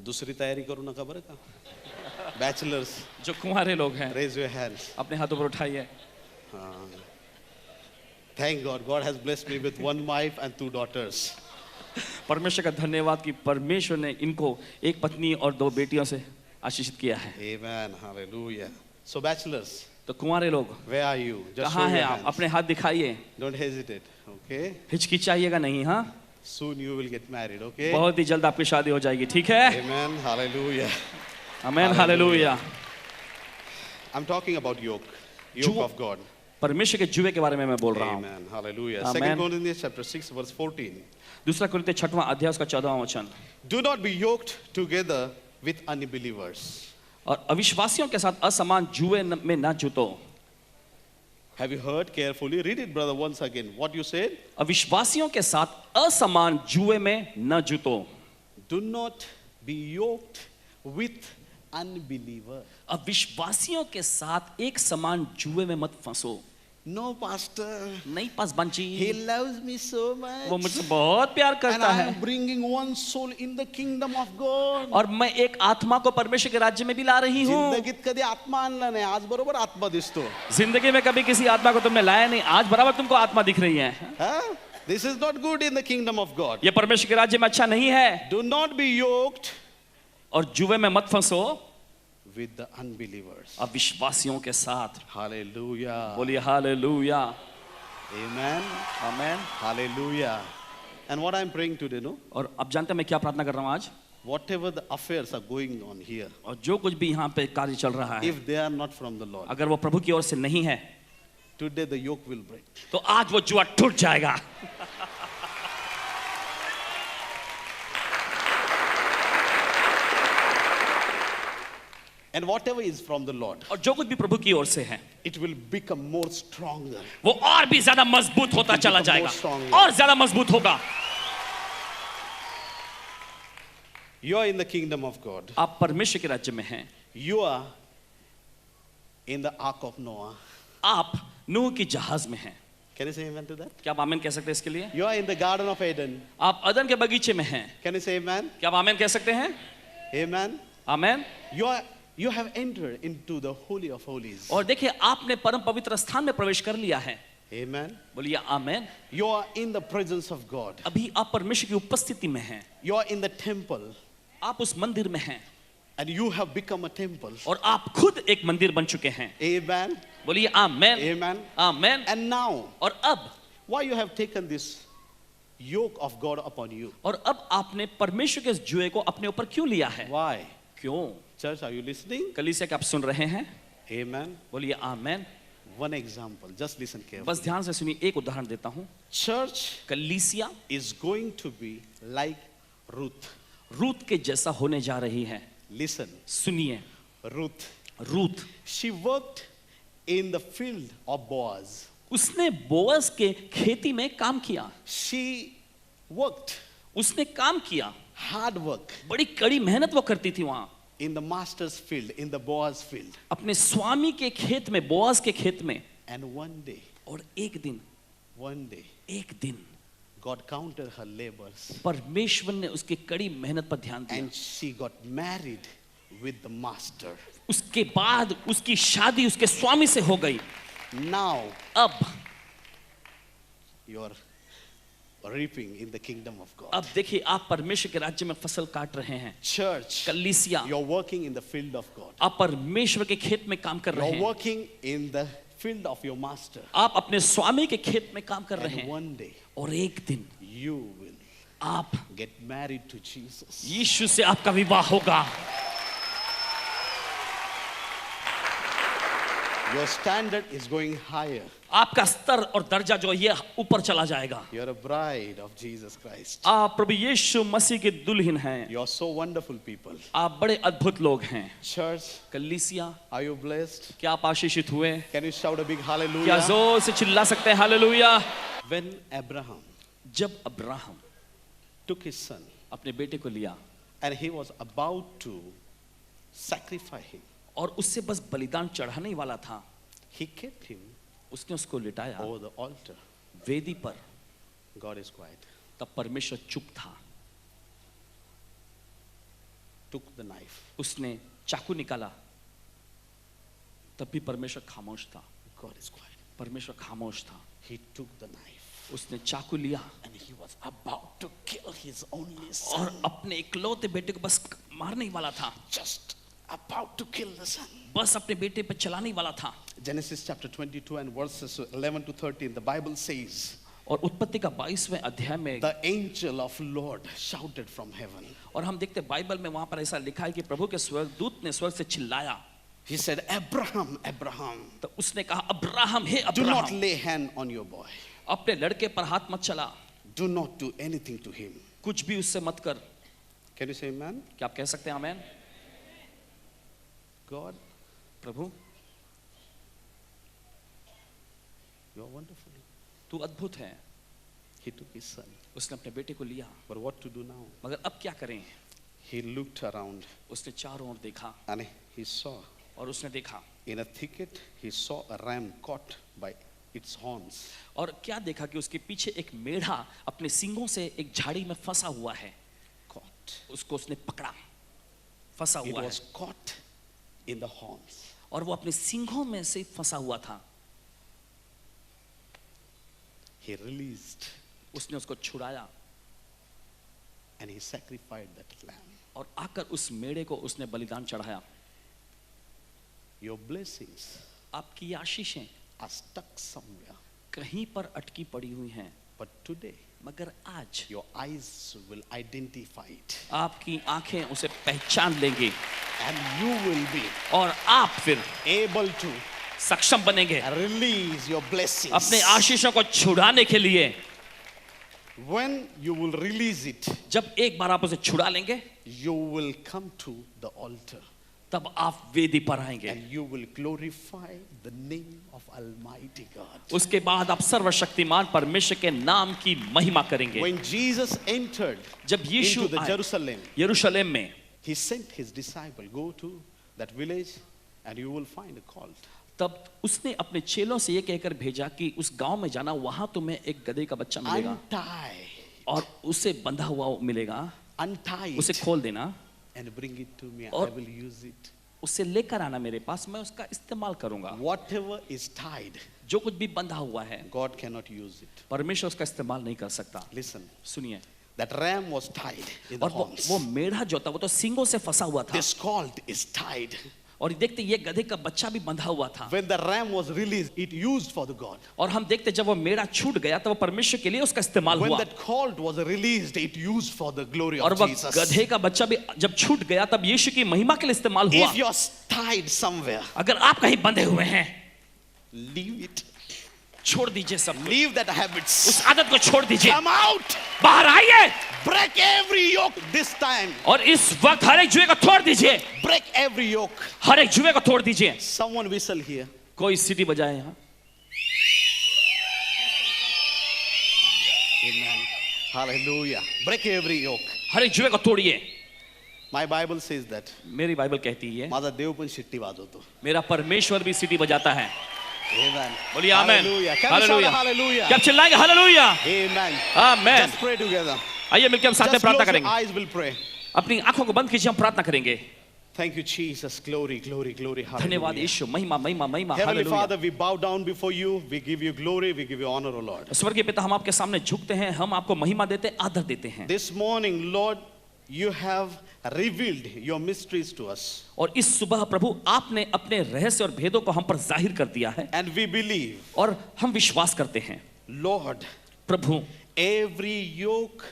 S2: दूसरी तैयारी करू नका बरं का. Bachelors,
S3: जो कुंवारे लोग हैं
S2: raise your hands.
S3: अपने हाथों पर उठाइए।
S2: Thank God, God has blessed me with one wife and 2 daughters.
S3: परमेश्वर का धन्यवाद कि परमेश्वर ने इनको एक पत्नी और 2 बेटियों से आशीषित किया है।
S2: Amen, hallelujah. So bachelors,
S3: तो कुंवारे लोग
S2: where are you? Just show
S3: कहाँ हैं
S2: your
S3: आप?
S2: hands.
S3: अपने हाथ दिखाइए,
S2: Don't hesitate, okay?
S3: हिचकिचाइएगा नहीं। हाँ,
S2: Soon you will get married, okay?
S3: बहुत ही जल्द आपकी शादी हो जाएगी, ठीक है?
S2: Amen, hallelujah.
S3: Amen hallelujah.
S2: I'm talking about yoke
S3: Juo-
S2: of God.
S3: परमेश्वर के जुए के बारे में मैं बोल रहा हूँ।
S2: Amen, hallelujah.
S3: Amen.
S2: 2 Corinthians chapter 6 verse 14.
S3: दूसरा कुरिन्थियों 6वां अध्याय उसका 14वां वचन।
S2: Do not be yoked together with unbelievers.
S3: और अविश्वासियों के साथ असमान जुए में न जुटो।
S2: Have you heard carefully? Read it, brother, once again. What you said?
S3: अविश्वासियों के साथ असमान जुए में न जुटो।
S2: Do not be yoked with unbelievers.
S3: अविश्वासियों के साथ एक समान जुए में मत फंसो।
S2: No, pastor.
S3: नहीं Paswan
S2: He
S3: ji,
S2: loves me so much.
S3: वो मुझसे बहुत प्यार
S2: And
S3: करता
S2: I
S3: है
S2: am bringing one soul in the kingdom of God.
S3: और मैं एक आत्मा को परमेश्वर के राज्य में भी ला रही हूँ।
S2: जिंदगीत कधी आत्मा आणला नाही, आज बरोबर आत्मा दिसतो.
S3: जिंदगी में कभी किसी आत्मा को तुमने लाया नहीं, आज बराबर तुमको आत्मा दिख रही है।
S2: Huh? This is not good in the kingdom of God.
S3: ये परमेश्वर के राज्य में अच्छा नहीं है।
S2: Do not be yoked
S3: और जुए में मत फंसो
S2: with the unbelievers.
S3: अविश्वासियों के साथ।
S2: Hallelujah.
S3: बोलिए hallelujah.
S2: Amen.
S3: Amen.
S2: Hallelujah. And what I'm praying today, no?
S3: और अब जानते हैं मैं क्या प्रार्थना कर रहा हूँ आज?
S2: Whatever the affairs are going on here,
S3: और जो कुछ भी यहाँ पे कार्य चल रहा है,
S2: if they are not from the Lord,
S3: अगर वो प्रभु की ओर से नहीं है
S2: today the yoke will break.
S3: तो आज वो जुआ टूट जाएगा।
S2: And whatever is from the Lord,
S3: और जो कुछ भी प्रभु की ओर से है
S2: it will become more stronger.
S3: वो और भी ज्यादा मजबूत होता चला जाएगा, और ज्यादा मजबूत होगा।
S2: You are in the kingdom of God.
S3: आप परमेश्वर के राज्य में हैं।
S2: You are in the ark of Noah.
S3: आप नूह की जहाज में हैं।
S2: Can you say amen to that?
S3: क्या आप आमीन कह सकते हैं इसके लिए?
S2: You are in the garden of Eden.
S3: आप अदन के बगीचे में हैं।
S2: Can you say amen?
S3: क्या आप आमीन कह सकते हैं?
S2: Amen.
S3: आमीन।
S2: You have entered into the holy of holies.
S3: और देखिए आपने परम पवित्र स्थान में प्रवेश कर लिया है।
S2: Amen.
S3: बोलिए आमेन।
S2: You are in the presence of God.
S3: अभी आप परमेश्वर की उपस्थिति में हैं,
S2: You are in the temple
S3: आप उस मंदिर में हैं
S2: and you have become a temple.
S3: और आप खुद एक मंदिर बन चुके हैं।
S2: Amen.
S3: बोलिए आमेन,
S2: Amen.
S3: आमेन।
S2: And now,
S3: और अब
S2: why you have taken this yoke of God upon you?
S3: और अब आपने परमेश्वर के इस जुए को अपने ऊपर क्यों लिया है?
S2: Why?
S3: क्यों?
S2: Church, are you listening?
S3: कलीसिया, क्या आप सुन रहे हैं?
S2: Amen.
S3: बोलिए आमेन।
S2: One example, just listen carefully.
S3: बस ध्यान से सुनिए, एक उदाहरण देता हूं।
S2: Church
S3: कलीसिया
S2: is going to be like Ruth.
S3: Ruth के जैसा होने जा रही है।
S2: Listen,
S3: सुनिए,
S2: Ruth.
S3: Ruth
S2: She worked in the field of Boaz.
S3: उसने बोअज के खेती में काम किया।
S2: She worked
S3: उसने काम किया,
S2: hard work
S3: बड़ी कड़ी मेहनत वो करती थी वहां
S2: in the master's field, in the Boaz field.
S3: अपने स्वामी के खेत में, बोअज के खेत में।
S2: And one day,
S3: और एक दिन
S2: God counted her labors
S3: परमेश्वर ने उसकी कड़ी मेहनत पर ध्यान दिया।
S2: and she got married with the master.
S3: उसके बाद उसकी शादी उसके स्वामी से हो गई।
S2: Now
S3: अब
S2: you are reaping in the kingdom of God.
S3: अब देखिए, आप परमेश्वर के राज्य में फसल काट रहे हैं।
S2: Church,
S3: कलीसिया,
S2: you're working in the field of God.
S3: आप परमेश्वर के खेत में काम कर रहे
S2: You're
S3: हैं।
S2: working in the field of your master.
S3: आप अपने स्वामी के खेत में काम कर रहे
S2: And
S3: हैं।
S2: one day
S3: और एक दिन
S2: you will
S3: आप
S2: get married to Jesus.
S3: यीशु से आपका विवाह होगा।
S2: Your standard is going higher.
S3: आपका स्तर और दर्जा जो है ये ऊपर चला जाएगा।
S2: You're a bride of Jesus Christ.
S3: आप प्रभु यीशु मसीह के दुल्हन हैं।
S2: You're so wonderful people.
S3: आप बड़े अद्भुत लोग हैं।
S2: Church,
S3: कलीसिया,
S2: are you blessed?
S3: क्या आप आशीषित हुए?
S2: Can you shout a big
S3: क्या
S2: hallelujah?
S3: जोर से चिल्ला सकते हैं हालेलुया?
S2: When Abraham
S3: जब अब्राहम
S2: took his son
S3: अपने बेटे को लिया
S2: and he was about to sacrifice him,
S3: और उससे बस बलिदान चढ़ाने ही वाला था,
S2: he kept him
S3: उसने उसको लिटाया
S2: over the altar.
S3: वेदी पर।
S2: God is quiet.
S3: तब परमेश्वर चुप था।
S2: Took the knife.
S3: उसने चाकू निकाला, तब भी परमेश्वर खामोश था।
S2: God is quiet.
S3: परमेश्वर खामोश था।
S2: He took the knife
S3: उसने चाकू लिया
S2: and he was about to kill his only
S3: और
S2: son.
S3: अपने इकलौते बेटे को बस मारने ही वाला था,
S2: Just about to kill the son.
S3: बस अपने बेटे पे चलाने ही वाला था।
S2: Genesis chapter 22 and verses 11 to 13, the Bible says,
S3: और उत्पत्ति का 22वें अध्याय में
S2: the angel of Lord shouted from heaven.
S3: और हम देखते हैं बाइबल में वहां पर ऐसा लिखा है कि प्रभु के स्वर्गदूत ने स्वर्ग से चिल्लाया।
S2: He said, Abraham, Abraham,
S3: तो उसने कहा, अब्राहम, हे
S2: do not
S3: Abraham,
S2: lay hand on your boy.
S3: अपने लड़के पर हाथ मत चला,
S2: Do not do anything to him.
S3: कुछ भी उससे मत कर।
S2: Can you say amen?
S3: क्या आप कह सकते हैं आमेन?
S2: God,
S3: Prabhu,
S2: you are wonderful.
S3: तू अद्भुत है।
S2: He took his son.
S3: उसने अपने बेटे को लिया,
S2: But what to do now?
S3: मगर अब क्या करें?
S2: He looked around
S3: उसने चारों ओर देखा
S2: and he saw
S3: और उसने देखा,
S2: in a thicket, he saw a ram caught by its horns.
S3: और क्या देखा कि उसके पीछे एक मेढ़ा अपने सींगों से एक झाड़ी में फंसा हुआ है।
S2: Caught.
S3: उसको उसने पकड़ा, फंसा
S2: It
S3: हुआ है
S2: was caught in the horns.
S3: और वो अपने सींगों में से फंसा हुआ था।
S2: He released
S3: उसने उसको छुड़ाया
S2: and he sacrificed that lamb.
S3: और आकर उस मेढ़े को उसने बलिदान चढ़ाया।
S2: Your blessings
S3: आपकी आशीषें
S2: are stuck somewhere.
S3: कहीं पर अटकी पड़ी हुई हैं,
S2: But today,
S3: मगर आज
S2: your eyes will identify it.
S3: आपकी आंखें उसे पहचान लेंगी
S2: And you will be
S3: और आप फिर
S2: able to
S3: सक्षम बनेंगे
S2: release your blessings.
S3: अपने आशीषों को छुड़ाने के लिए।
S2: When you will release it,
S3: जब एक बार आप उसे छुड़ा लेंगे,
S2: you will come to the altar
S3: तब आप वेदी पर आएंगे।
S2: and you will glorify the name of Almighty God.
S3: उसके बाद आप सर्वशक्तिमान परमेश्वर के नाम की महिमा करेंगे।
S2: When Jesus entered
S3: जब यीशु
S2: into the
S3: आए
S2: Jerusalem,
S3: यरूशलेम में,
S2: he sent his disciple, go to that village and you will find a colt.
S3: तब उसने अपने चेलों से ये कहकर भेजा कि उस गांव में जाना, वहां तुम्हें एक गधे का बच्चा मिलेगा
S2: Untie,
S3: और उसे बंधा हुआ मिलेगा,
S2: untie
S3: उसे
S2: it
S3: खोल देना
S2: and bring it to me. I
S3: और-
S2: will use it.
S3: उसे लेकर आना मेरे पास, मैं उसका इस्तेमाल करूंगा।
S2: Whatever is tied,
S3: जो कुछ भी बंधा हुआ है
S2: God cannot use it.
S3: परमेश्वर उसका इस्तेमाल नहीं कर सकता।
S2: Listen,
S3: सुनिए,
S2: that ram was tied in the
S3: और
S2: horns.
S3: वो मेढ़ा जो था वो तो सींगों से फंसा हुआ था,
S2: This colt is tied.
S3: और देखते ये गधे का बच्चा भी बंधा हुआ था।
S2: When the ram was released, it used for the God.
S3: और हम देखते जब वो मेढ़ा छूट गया तो वो परमेश्वर के लिए उसका इस्तेमाल
S2: When
S3: हुआ,
S2: that colt was released, it used for the glory
S3: और
S2: of
S3: वह
S2: Jesus.
S3: गधे का बच्चा भी जब छूट गया तब यीशु की महिमा के लिए इस्तेमाल हुआ।
S2: If you're tied somewhere,
S3: अगर आप कहीं बंधे हुए हैं,
S2: leave it.
S3: छोड़ दीजिए सब,
S2: Leave that habits.
S3: उस आदत को छोड़ दीजिए,
S2: Come out.
S3: बाहर आइए,
S2: Break every yoke this time.
S3: और इस वक्त हर एक जुए को तोड़ दीजिए,
S2: Break every yoke.
S3: हर एक जुए को तोड़ दीजिए।
S2: Someone whistle here.
S3: कोई सीटी बजाए यहाँ।
S2: Amen. Hallelujah. Break every yoke.
S3: हर एक जुए को तोड़िए।
S2: My Bible says that.
S3: मेरी बाइबल कहती है
S2: माझा देव पण शिट्टी वाजवतो.
S3: मेरा परमेश्वर भी सीटी बजाता है।
S2: Amen.
S3: बोलिए आमेन,
S2: Hallelujah. Can you shout
S3: hallelujah,
S2: hallelujah?
S3: क्या आप चिल्लाएंगे हालेलुया?
S2: Amen.
S3: आमेन।
S2: Just pray together.
S3: आइए मिलकर हम साथ में
S2: Just
S3: प्रार्थना
S2: close your
S3: करेंगे।
S2: eyes, we'll pray.
S3: अपनी आंखों को बंद कीजिए, हम प्रार्थना करेंगे।
S2: Thank you, Jesus. Glory, glory, glory.
S3: धन्यवाद
S2: Hallelujah.
S3: यीशु, महिमा महिमा महिमा,
S2: Heavenly
S3: hallelujah.
S2: Father, we bow down before you. We give you glory. We give you honor, O Lord.
S3: स्वर्गीय पिता, हम आपके सामने झुकते हैं, हम आपको महिमा देते हैं, आदर देते हैं।
S2: This morning, Lord, you have revealed your mysteries to us.
S3: और इस सुबह प्रभु आपने अपने रहस्य और भेदों को हम पर जाहिर कर दिया है,
S2: And we believe,
S3: और हम विश्वास करते हैं
S2: Lord,
S3: Prabhu
S2: every yoke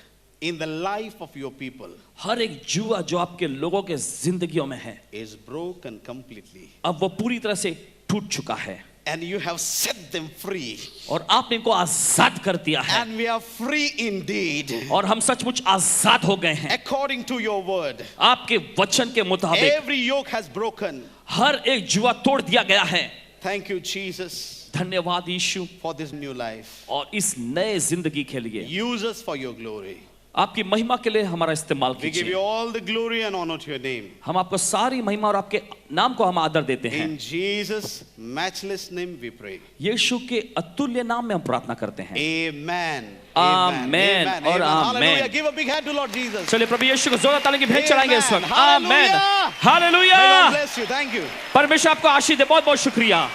S2: in the life of your people
S3: हर एक जुआ जो आपके लोगों के जिंदगियों में है
S2: is broken completely.
S3: अब वो पूरी तरह से टूट चुका है,
S2: And you have set them free.
S3: और आपने इनको आजाद कर दिया है,
S2: And we are free indeed.
S3: और हम सचमुच आजाद हो गए हैं।
S2: According to your word,
S3: आपके वचन के मुताबिक
S2: every yoke has broken.
S3: हर एक जुआ तोड़ दिया गया है।
S2: Thank you, Jesus,
S3: धन्यवाद यीशु,
S2: for this new life.
S3: और इस नए जिंदगी के लिए
S2: Use us for your glory.
S3: आपकी महिमा के लिए हमारा इस्तेमाल
S2: We give you
S3: कीजिए।
S2: all the glory and honor to your name.
S3: हम आपको सारी महिमा और आपके नाम को हम आदर देते हैं।
S2: In Jesus' matchless name we pray.
S3: यीशु के अतुल्य नाम में हम प्रार्थना करते हैं।
S2: Amen.
S3: Amen.
S2: Amen.
S3: और
S2: Amen. Hallelujah.
S3: amen।
S2: Give a big hand to Lord Jesus.
S3: चलिए प्रभु यीशु को जोरदार ताली की भेंट
S2: Amen.
S3: चढ़ाएंगे इस वक्त।
S2: Hallelujah.
S3: Amen,
S2: May God
S3: hallelujah.
S2: bless you. Thank you.
S3: परमेश्वर आपको आशीष दे, बहुत बहुत शुक्रिया।